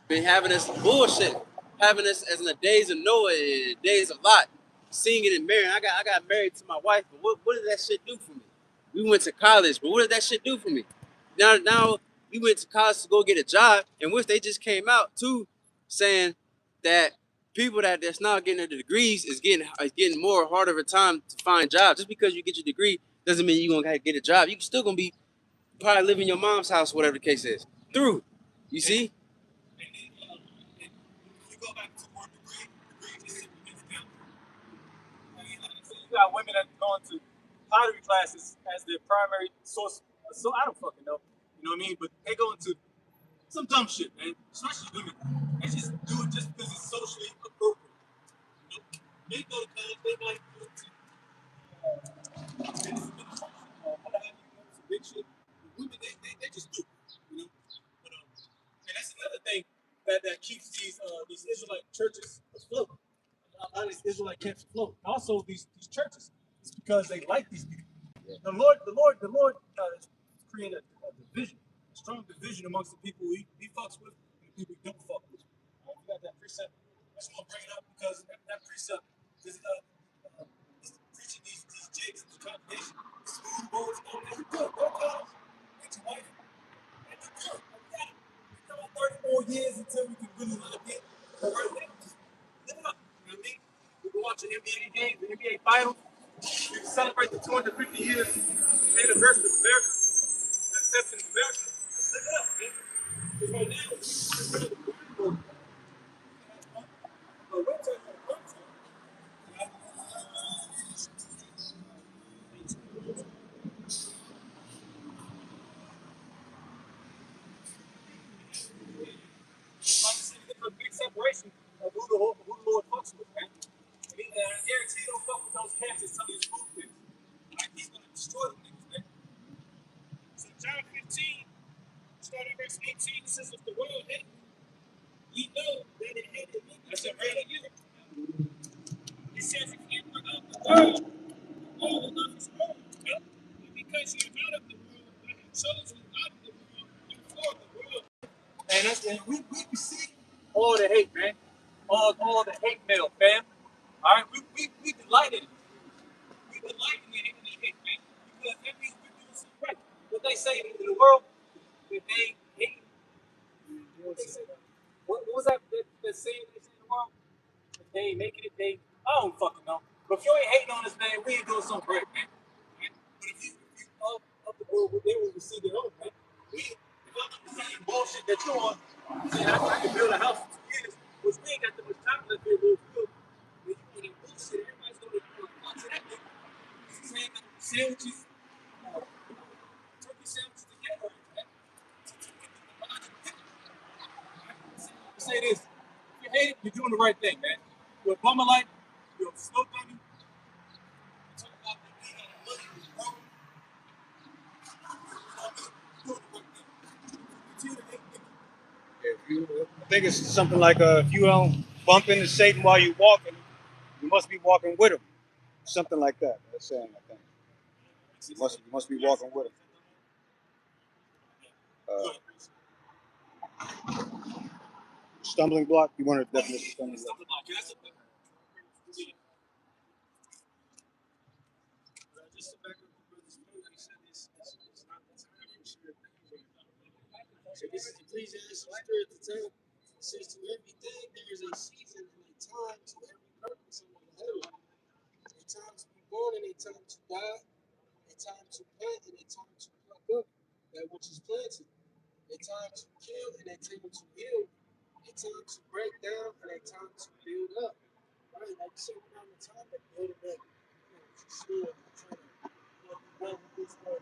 been having us bullshit, having us as in the days of Noah and days of Lot, seeing it in marriage. I got married to my wife, but what did that shit do for me? We went to college, but what did that shit do for me? Now we went to college to go get a job, and which they just came out too, saying that people that's not getting their degrees is getting more harder of a time to find jobs. Just because you get your degree doesn't mean you're gonna get a job. You still gonna be probably living in your mom's house, whatever the case is. Through, you see? And you go back to word degree just simply means down. So you got women that go into pottery classes as their primary source. So I don't fucking know. You know what I mean? But they go into some dumb shit, man. Especially women. They just do it just because it's socially appropriate. You know? They go to college, they might go to big shit. But women, they just do it. You know? But, and that's another thing that keeps these Israelite churches afloat. A lot of these Israelite camps afloat. Also, these churches. It's because they like these people. The Lord created a division, a strong division amongst the people he fucks with and the people he don't fuck with. You got that precept. I just want to bring it up because that precept is preaching these jigs in the congregation. Smooth roads, all that. Good, go college. Get your wife. And do good. We got 30 more years until we can really look at it. But right now, just live it up. You know what I mean? We go out bunch of NBA games, the NBA Finals. We celebrate the 250 years anniversary of America, the inception of America. Look it up, man. Because right now, it's really the but we're talking about like I said, there's a big separation of who the Lord fucks with, man. And I guarantee you don't fuck with those cats and some of these movements. Like, he's going to destroy them niggas, man. So John 15, starting verse 18, it says, if the world hate, ye know that it hated me. That's a right of you. It says, if you were of the world, the world will love his own. But because you're not of the world, I have chosen you out of the world, and for the world. And we see all the hate, man. All the hate mail, fam. All right, we delight in it. We delight in the hate, man. Because that means we're doing something right. What they say in the world, if they hate, what they say, what was that saying they say in the world? If they ain't making it, I don't fucking know. But if you ain't hating on us, man, we ain't doing something right, man. Right? But if you up the world, they will receive their own, man. If I'm the same bullshit that you on, saying I can build a house in 2 years, which we ain't got that much time left here, but when you on that bullshit, everybody's gonna fuck to that nigga. Saying sandwiches, turkey sandwiches together, man. Say this. If you hate it, you're doing the right thing, man. You're a bummer like, you're a snow bunny. You talk about the being on the money, bro. You're doing the right thing. Continue to hate niggas. I think it's something like if you don't bump into Satan while you're walking, you must be walking with him. Something like that. That's saying, I think. You must be walking with him. Uh, stumbling block. You want a definition of stumbling block? Just to back up the brother's point, he said it's not the time for sure things right now. So this is Ecclesiastes 3 at the top. It says to everything there is a season and a time to every purpose under the heaven. A time to be born and a time to die, a time to plant and a time to pluck up that which is planted, a time to kill and a time to heal, a time to break down and a time to build up. Right? Like you said, we're not in the time to build it up. For sure. Trying to be with this or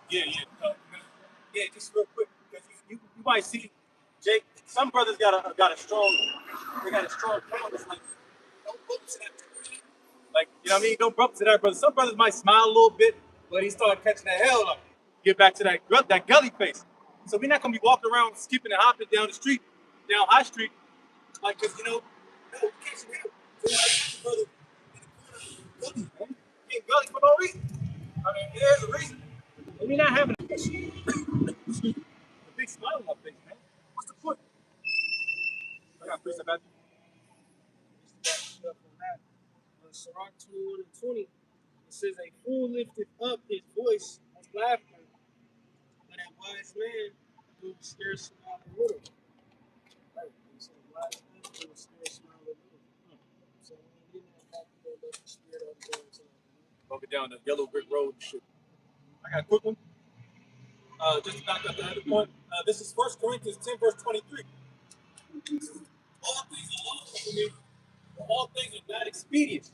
Yeah, just real quick, because you might see, Jake. Some brothers got a strong promise. Like, don't bump to that. Like, you know what I mean? Don't bump to that brother. Some brothers might smile a little bit, but he started catching that hell up. Get back to that gully face. So we're not gonna be walking around skipping and hopping down the street, down High Street, like, cause no, we catching hell. So like, brother, in the corner, gully, man. He in gully for no reason. I mean, there's a reason. And we're not having a big smile on my face, man. What's the point? I got precept about stuff on that. Sirach 21 and 20, it says, a fool lifteth up his voice of laughter, but a wise man will scarce smile a little. Right. So a wise man will scarce smile a little. So we didn't have to let the spirit of the Lord talk. Bumping down the yellow brick road and shit. I got a quick one. Just to back up the other point. This is 1 Corinthians 10, verse 23. All things are lawful for me, but all things are not expedient.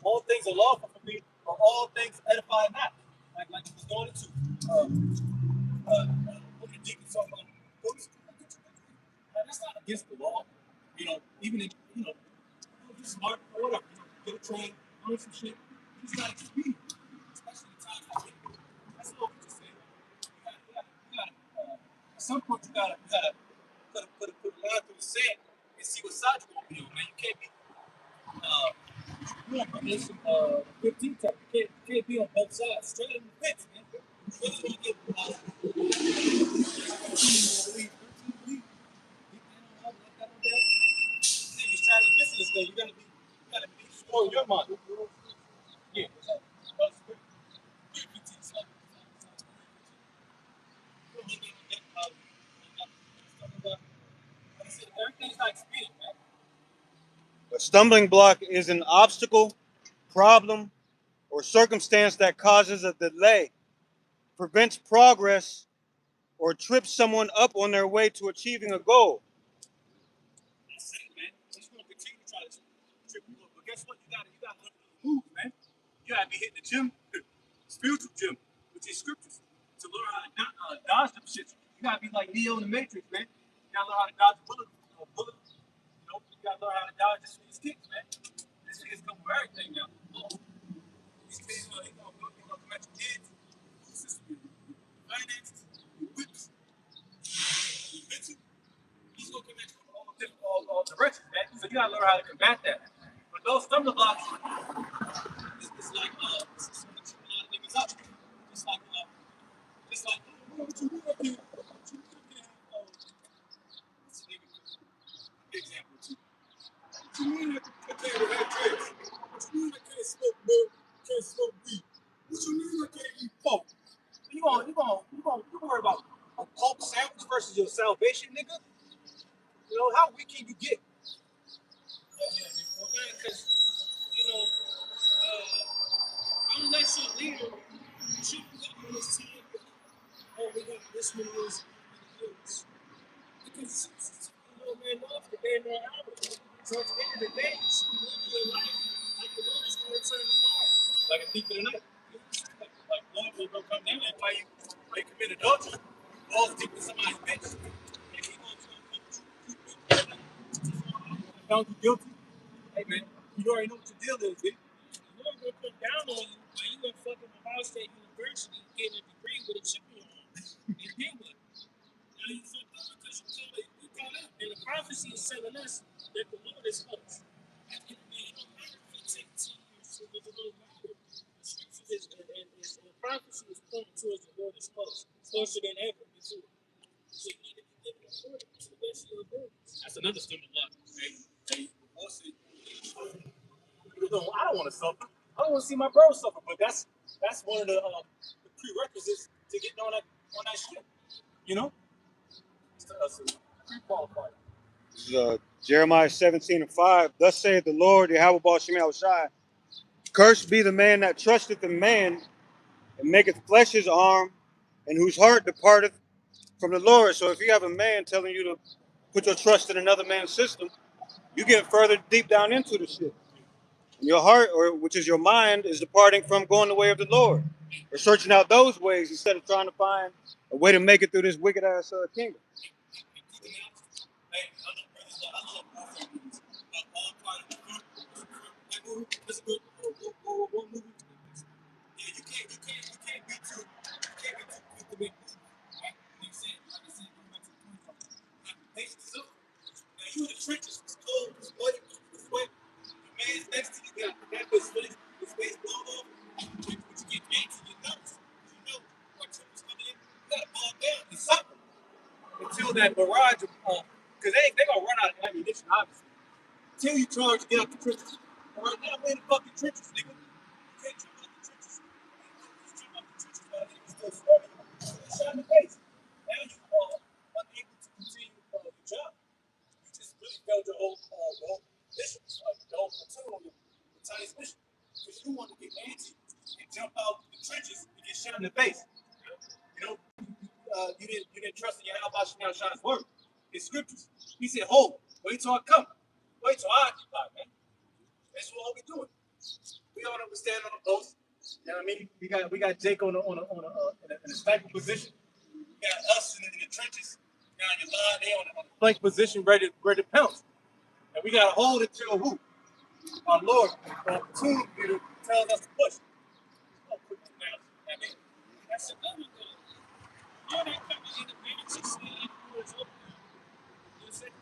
All things are lawful for me, but all things edify not. Like he was going into what the deacon talking about. That's not against the law. You know, even if you're smart or whatever, get a train, learn some shit. It's not expedient, especially in times like this. That's what we just saying. At some point, you gotta put a line through the sand and see what side you're gonna be on, man. You can't be Revelation 15 type. You can't be on both sides. Straight in the fence, man. Whether you get niggas trying to listen to this thing, you gotta be strong in your mind. Yeah. Everything's not expedient, man. A stumbling block is an obstacle, problem, or circumstance that causes a delay, prevents progress, or trips someone up on their way to achieving a goal. That's it, man. He's gonna continue to try to trip you up. But guess what? You gotta learn to move, man. You gotta be hitting the gym, spiritual gym, with these scriptures to learn how to dodge them shit. You gotta be like Neo in the Matrix, man. You gotta learn how to dodge bullet. You know, you gotta learn how to dodge these kicks, man. This shit is coming for everything now. These kids, he gonna come at your kids, finances, whips, mental. He's gonna come at you from all directions, man. So you gotta learn how to combat that. But those stumbling blocks, it's like it's gonna trip a lot of niggas up. It's like what you do can what's the nigga example too. What you mean I can't have dreads? What you mean I can't smoke milk? Can't smoke weed? What you mean I can't eat pork? You worry about a pork sandwich versus your salvation, nigga? You know, how weak can you get? Because, you know, unless you're leader, you shouldn't go on this team. Oh, we got this many years. Because, you know, man, off the day, no hour. So at the end of the day, you should live your life like the Lord is going to return tomorrow. Like a thief in the night. Like Lord will go come down and why you commit adultery. Lord's taking somebody's bitch. And he gonna found you guilty. Hey man, you already know what your deal is, dude. The Lord going to come down on you while you in fucking Ohio State University getting a degree with a chip in your arm. And then what? Now you fucked up because you caught up. And the prophecy is telling us that the Lord is close. At the end of the day, it don't matter if it takes 10 years to live, it don't matter. The scripture is, and the prophecy is pointing towards the Lord is close. Closer than ever before. So you need to be living according to the best of your abilities. That's another stumbling block. Hey, what's it? I don't want to suffer. I don't want to see my bro suffer, but that's one of the prerequisites to getting on that ship. You know, it's a pre-qualified. This is Jeremiah 17:5. Thus saith the Lord, Yahweh Baal Shemi Shai. Cursed be the man that trusteth in man, and maketh flesh his arm, and whose heart departeth from the Lord. So if you have a man telling you to put your trust in another man's system, you get further deep down into the shit. And your heart, or which is your mind, is departing from going the way of the Lord, or searching out those ways instead of trying to find a way to make it through this wicked ass kingdom. Hey, I love brothers. I love both movies. All part of the group. That movie, that's a good one movie. Yeah, you can't be too quick to make movies. Right? Like I said, going back to the point from patience is up. Now you in the trenches, it's cold, it's muddy, it's wet. The man's next to you, got his face blown off. When you get antsy, you're nervous. You know what troubles coming in. You gotta ball down and suffer until that barrage of because they gonna run out of ammunition, obviously. Until you charge to get out the trenches. All right, now we're in the fucking trenches, nigga. You can't jump out the trenches. You jump out the trenches while niggas still swarming you. You shot in the face. Now you unable to continue your job. You just really failed your whole mission, the whole platoon on your battalion's mission. Because you want to get antsy and jump out the trenches and get shot in the face. You know, you didn't trust in your Al Bashar Shah's word. It's scriptures. He said, hold, wait till I come. Wait till I occupy, man. That's what we doing. We all understand on the post. You know what I mean? We got Jake in a sniping position. We got us in the trenches. Down your line, they on the flank position, ready to pounce. And we got to hold it till who? Our Lord, our platoon leader tells us to push. Oh, quick now. I mean, That's another thing. All that coming in advance and saying, it's open. You know what I'm saying?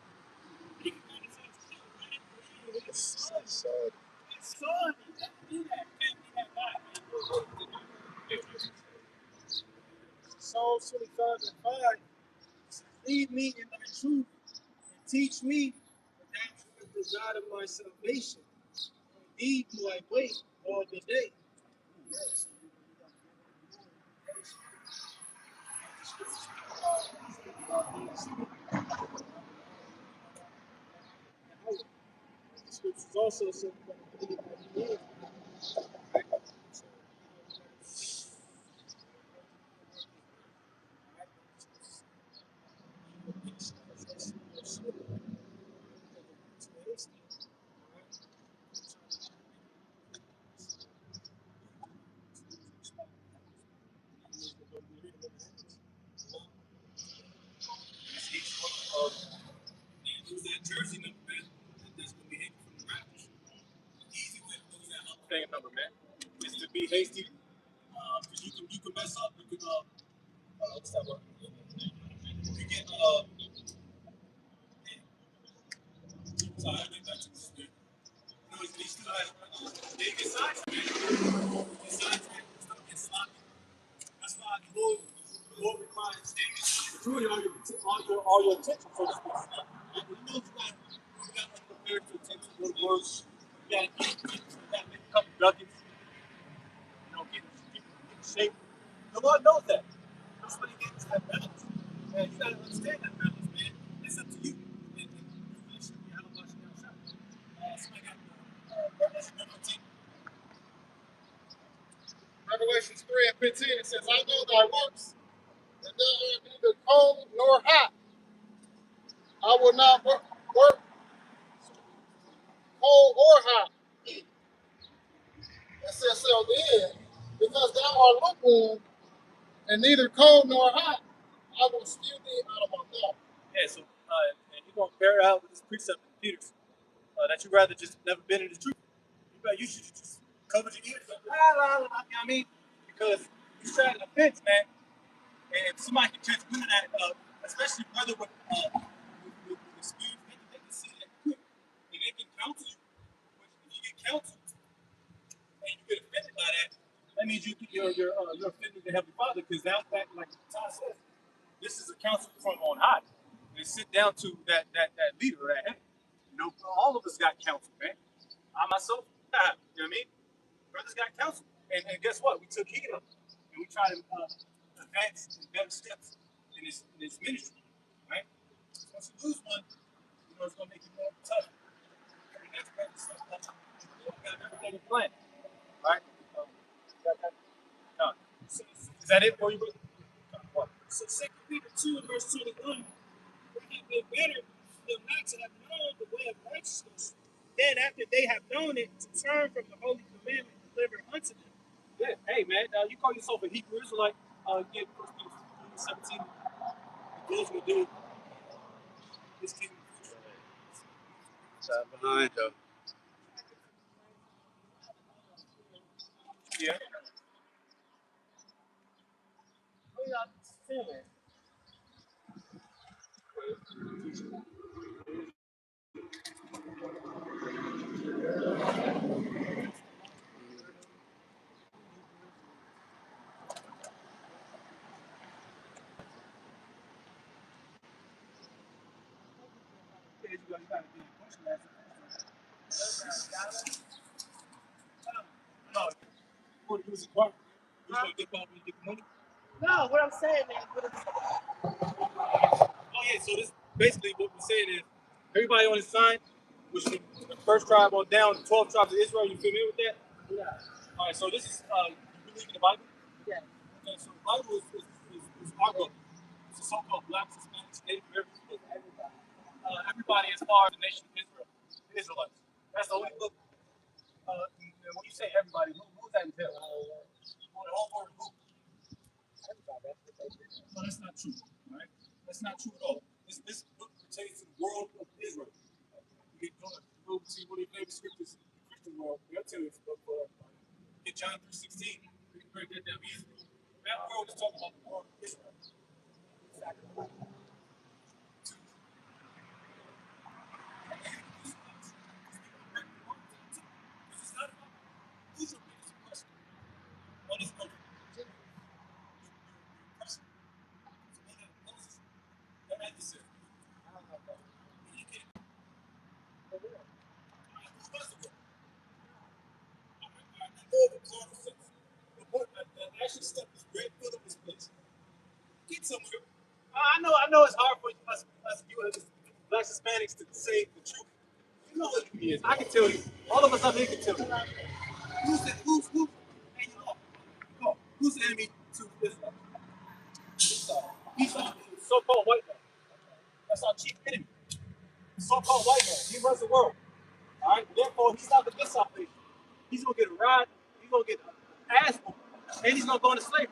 5, lead me in thy truth and teach me, for thou art the God of my salvation. On thee do I wait all the day. Yes. The scriptures also say we got to believe that he is. Right? So, That's each one of lose that jersey number, man. That's gonna be hidden from the Raptors. Easy way to lose that Hall of Fame number, man. Is to be hasty. Because you can mess up. You can what's that word? You get sorry, I get back to this. You know, he still has they get sides, man. Get sides, man. Stuff gets sloppy. That's why the Lord requires truly all your attention, so to speak. Right? He knows you got unprepared to attend to good words. You got to make a couple nuggets. Get in shape. The Lord knows that. That's what He gets that balance. And you got to understand that balance, man. It's up to you. And your relationship with how much you got shot. Somebody got Revelation 15. Revelations 3 and 15, it says, I know thy works, and thou art neither cold nor hot. I will not work cold or hot. It says, so then, because thou art lukewarm, and neither cold nor hot, I will spew thee out of my mouth. Yeah, so, and you're going to bear out with this precept in Peter that you rather just never been in the truth. You should just cover your ears. Like, you know what I mean? Because you straddle the fence, man. And if somebody can catch wind of that, especially brother with experience, they can see that quick. And they can counsel you. But if you get counseled and you get offended by that, that means you're offending the Heavenly Father, because that, like Todd says, this is a counsel from on high. And sit down to that leader, that head. You know, all of us got counsel, man. I myself, you know what I mean? Brothers got counsel. And guess what? We took heed of it. And we tried to advance in better steps in this ministry. Right? So once you lose one, you know, it's going to make you more tough. The next brother says, you got everything in plan. Right? Is that it for you, brother? so 2 Peter 2 and verse 21, for it had been better for them not to have known the way of righteousness, then after they have known it, to turn from the holy commandment delivered unto them. Yeah. Hey, man, you call yourself a Hebrew Israelite. Get 1 Peter 17. The Lord's going to do this kingdom. Side behind though. Yeah. Oh, yeah, I'm saying. You got to be a question answer. No, you want to use a part. You just want to get back when you get the money. No, what I'm saying is, Oh yeah, so this basically what we're saying is everybody on his sign, which is the first tribe on down, the 12 tribes of Israel. You familiar with that? yeah, All right, so this is you believe in the Bible? yeah. Okay, so the Bible is our book. It's a so-called Black, Hispanic, Native American book. Everybody as far as the nation of Israel, the Israelites. That's the only book. And when you say everybody, who's that entail? The whole word who? No, that's not true. All right, that's not true at all. This book pertains to the world of Israel. You can go to one of your favorite scriptures in the Christian world. They'll tell you it's about get John 3:16. We can break that down easily. That world is talking about the world of Israel. It's not about who's your biggest oppressor on this earth. Your oppressor. enemy is. I can tell you. All of us up here can tell you. Who's hey, you know, come on, who's the enemy to Islam? He's a so-called white man. That's our chief enemy. The so-called white man. He runs the world. All right. Therefore, he's not the good salvation. He's gonna get a ride. He's gonna get an ass whooped, and he's gonna go into slavery.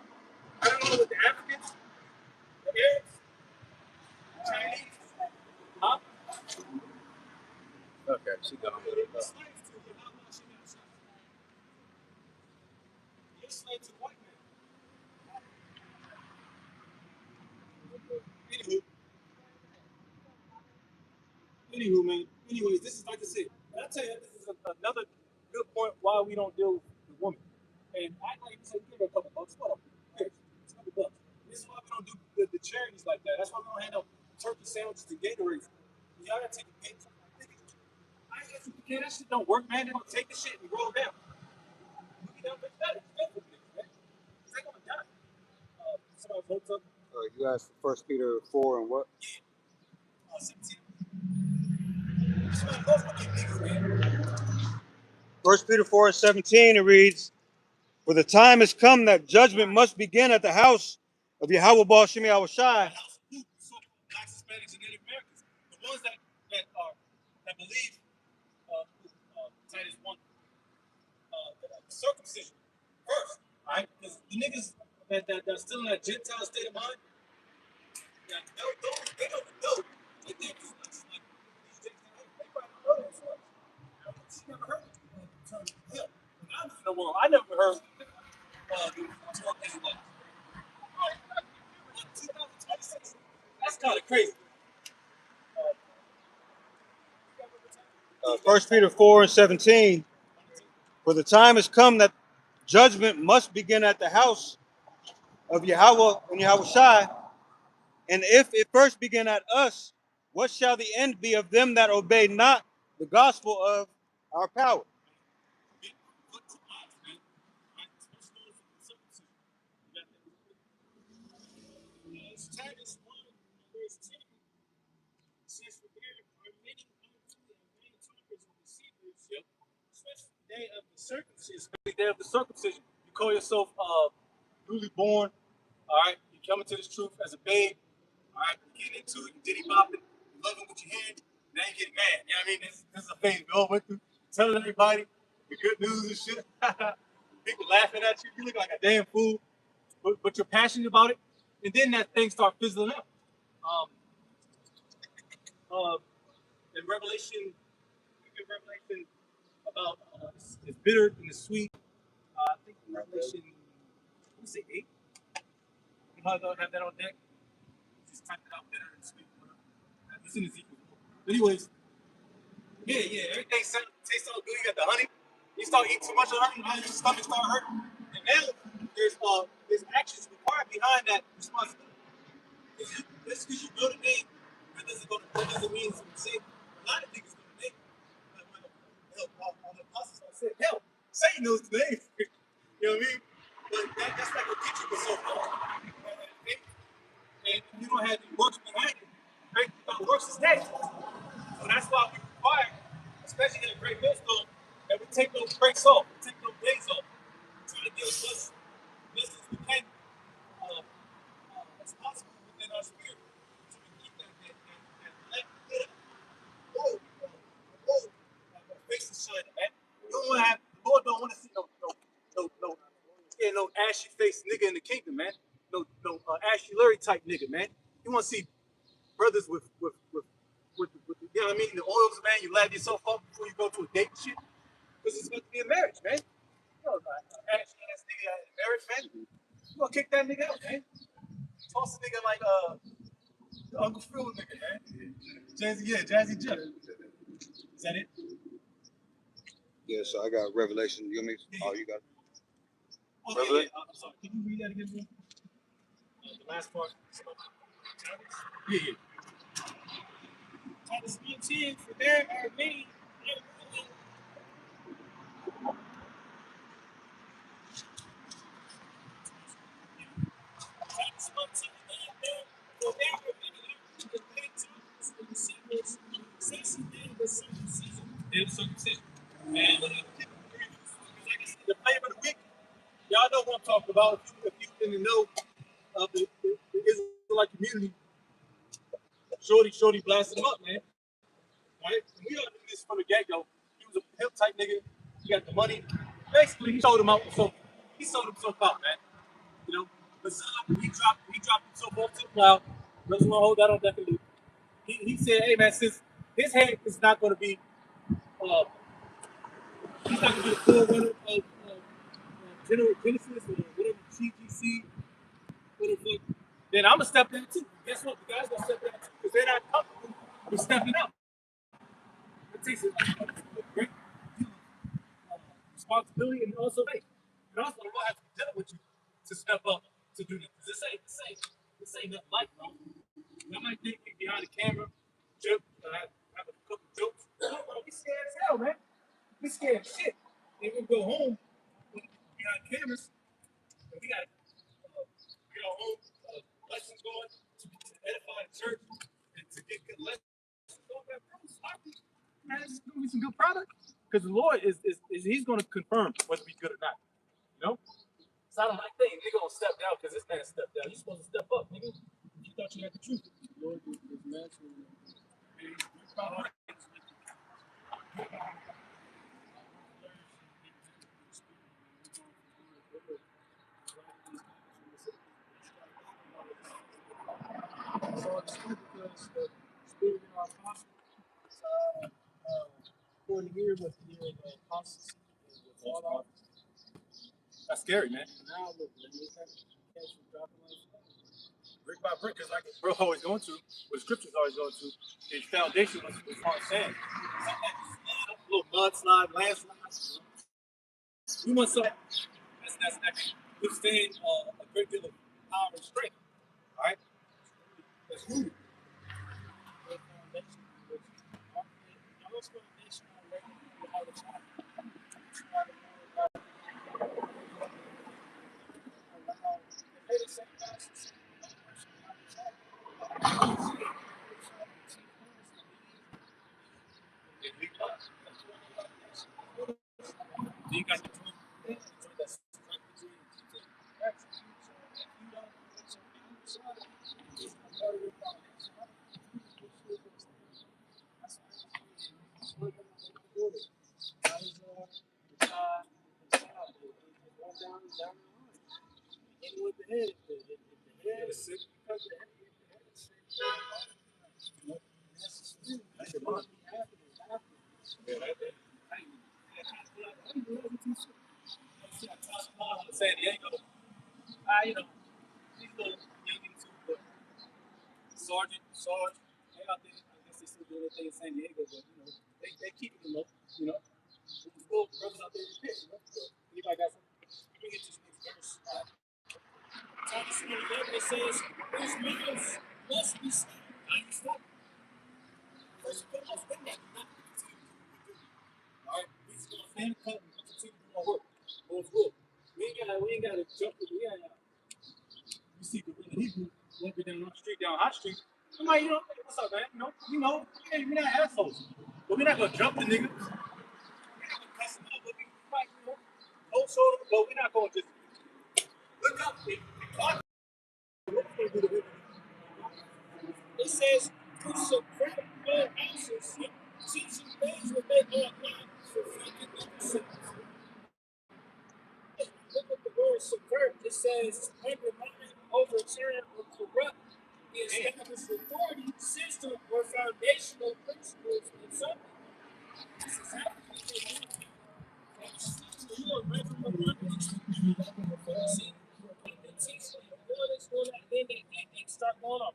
I don't know what the Africans, the Arabs, Chinese, huh? Okay, she gone. You're slaves to You're slave to white man. Anywho, man. Anyways, this is like I said. And I tell you, this is another good point why we don't deal with women. And I like to say, give her a couple bucks. What? Here, it's a couple bucks. This is why we don't do the charities like that. That's why we don't hand out turkey sandwiches and Gatorades. Y'all gotta take the pay. I guess you can. That shit don't work, man. They're gonna take the shit and roll down. Look at them, that is different, man. They're gonna die. Somebody votes up. You asked First Peter 4 and what? 17. Somebody votes for these niggas, man. First Peter 4 and 17, it reads, "For the time has come that judgment must begin at the house of Yahweh Baal Shemi Awashai." Black Hispanics and Native Americans, the ones that believe Titus 1, the circumcision first, all right? Because the niggas that's still in that Gentile state of mind, they don't know. They think it's like these Gentiles, they probably don't know this much. She never heard the term hell. When I was in the world, I never heard the term Israelite. 2026. That's kind of crazy. First Peter 4 and 17, "For the time has come that judgment must begin at the house of Yahweh and Yahushai. And if it first begin at us, what shall the end be of them that obey not the gospel of our power?" Titus 1, verse 10 says, "For there are many untrue and vain talkers and deceivers, especially the day of the circumcision." The day of the circumcision, you call yourself newly born, all right? You come into this truth as a babe, all right? You get into it, you diddy bopping, you love it with your hand, now you get mad. You know what I mean? This is a phase we all went through. Telling everybody the good news and shit. People laughing at you, you look like a damn fool, but you're passionate about it. And then that thing starts fizzling out. Um, in Revelation, about it's bitter and it's sweet. I think in Revelation, let me say 8. You might not have that on deck. Just type it out, bitter and sweet. It's in Ezekiel. But anyways, yeah, everything tastes all good. You got the honey. You start eating too much of the honey, now your stomach start hurting. And now there's actions required behind that responsibility. Just because you know the name, that doesn't mean it's safe. A lot of niggas know the name. The apostles said, hell, Satan knows the name. You know what I mean? But that's not going to get you for so far. And if you don't have the works behind it, right? The works is next. So that's why we require, especially in a great millstone, that we take those breaks off, we take those days off, try to get as much as we can as possible within our spirit. So we keep that light lit up. Our faces shining, man. You don't want to have, the Lord don't want to see no ashy faced nigga in the kingdom, man. No Ashy Larry type nigga, man. You want to see brothers with you know what I mean? The oils, man. You lave yourself up before you go to a date and shit. Because it's going to be a marriage, man. You know, ashy ass nigga in a marriage, man. You gonna kick that nigga out, man. Toss a nigga like Uncle Phil nigga, man. Jazzy Jeff. Is that it? Yeah, so I got Revelation. You want me? Oh, you got it. Oh, yeah. I'm sorry. Can you read that again, man? The last part. Yeah. Titus 1:10, "For there are many unruly." Titus 1:10, "For there are many unruly and vain talkers and deceivers, especially the day of the circumcision, day of circumcision. And like I said, the flavor of the week, y'all know what I'm talking about. If you in the know of the Israelite community, Shorty blasted him up, man. Right? And we all knew this from the get-go. He was a pimp type nigga. He got the money. Basically, he sold him out. So he sold himself out, man. You know, but he dropped himself off to the cloud. Doesn't want to hold that on definitely. He said, hey man, since his head is not going to be, uh, he's not going to be the forerunner of General Genesis or whatever CGC, whatever, then I'm gonna step down too. Guess what? The guys gonna step down too because they're not comfortable with stepping up. It takes a great deal of responsibility and also faith. And also, I'm gonna have to be dealing with you to step up to do this. This ain't nothing like, bro. I might think we behind the camera, joke, have a couple jokes. No, bro, we scared as hell, man. We scared as shit. And we go home behind cameras, and we gotta get our own lessons going to edify the church and to get good lessons. Man, it's gonna be some good product because the Lord is He's gonna confirm whether we good or not. You know, it's not like thing. Nigga gonna step down because this man stepped down. You supposed to step up, nigga. You thought you had the truth. Lord is natural. So it's true because the spirit in our apostle, for the year was the year of apostasy and the fallout. That's scary, man. Now look, man, they catch you dropping like Brick by brick, because like bro always going to, what the scriptures always going to, his foundation was on sand. A little mudslide, landslide. We want something that can withstand a great deal of power and strength. All right? That's rooted. the foundation, which y'all's foundation already all the time. If they the same guys who say You got the truth. That's with the head, if the head is sick, because the head is sick, your mind. Yeah, San Diego. You know, these little youngins too, but Sarge, they out there. I guess they still do their thing in San Diego, but you know, they keep it low. You know, there's little brothers out there in the pit. You know, so anybody got something? Let me get this next verse. Titus 1:11 it says, whose mouths must be stopped. I stop. First and foremost, with that, not to continue to do what we do. All right, we just gonna stand the cover and continue to do our work. Lord's will. We ain't gotta jump to the end. You see the Hebrew walking down our street, down High Street. I'm like, you know, hey, what's up, man? You know, we're not assholes, but we're not gonna jump the niggas. We're not gonna cuss them out, but we might, you know, cold shoulder, but we're not gonna just look up and talk. What we gonna do to women? It says, to subvert all houses, teaching those what they ought not, perfecting themselves. Look at the word subvert. It says, undermine, overturn, or corrupt the established authority, system, or foundational principles of something. This is happening in the you are right from the see, the teaching of God is going to then they start going on,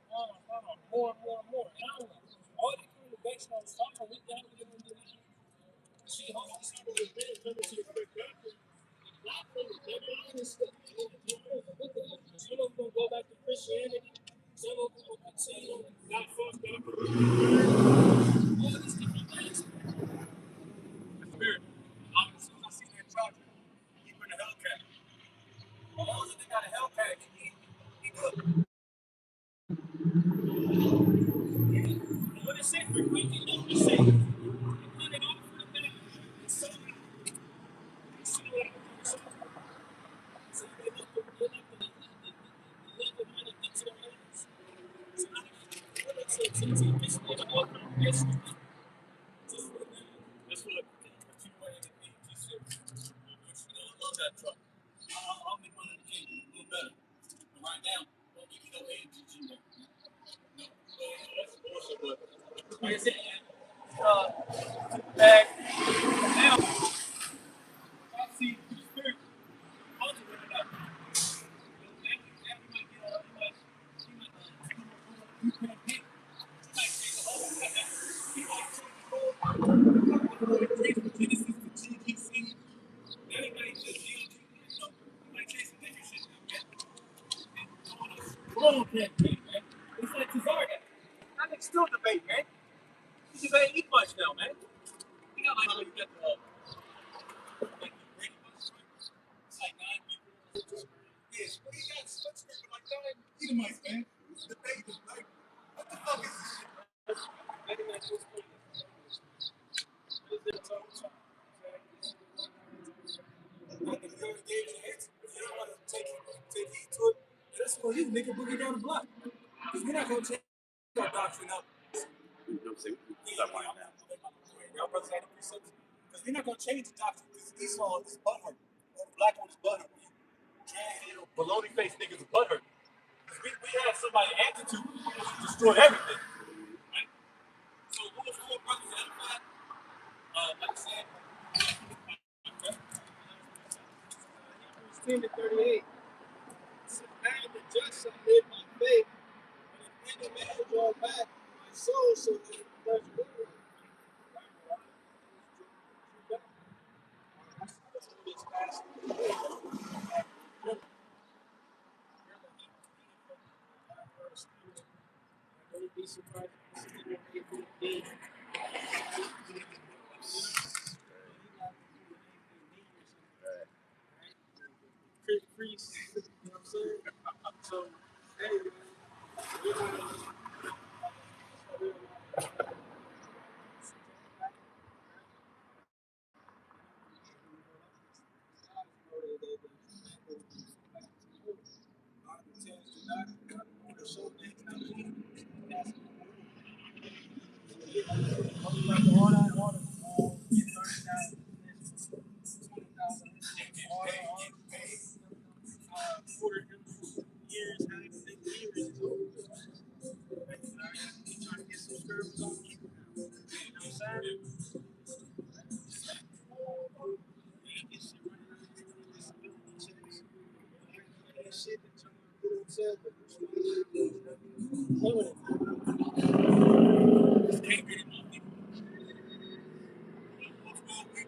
more and more and more. And I don't know. All the congregation on fire, we got to get into that. See, all these people with men coming to the great doctrine, not from the devil and stuff. Some of them going to go back to Christianity. Some of them will continue not false doctrine. All these different things. Spirit. As soon as I see that charger, he bring a Hellcat. As long as they got a Hellcat, he good. What it say for quick and don't be safe. Put it on for the leave, nigga, boogie down the block. Because we're not going to change our doctrine up. Y'all brothers had the precepts. Because we're not going to change the doctrine. Because Esau is butthurt. Or the black one is butthurt. Baloney face niggas is butthurt. Because we had somebody attitude to destroy everything. Right? So those four brothers had a fight. Like I said, Hebrews 10 to 38. So now the just shall live by faith, but if any man draw back my soul, so that the flesh will. Don't be surprised if you see priest, you know what I'm saying? So, hey,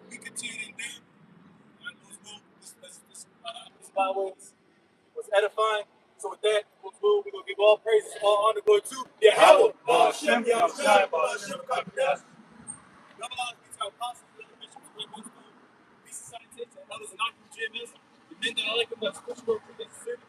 we continue to do. This Byways was edifying. So with that, we're going to give all praises, all honor, glory to Yahweh. Hashem, Yahushai, Hashem, Kapidas. Revelation be to our apostles, bishops, great men, peace and salutation, others, and not GMS, the men that are like them, that's Christian,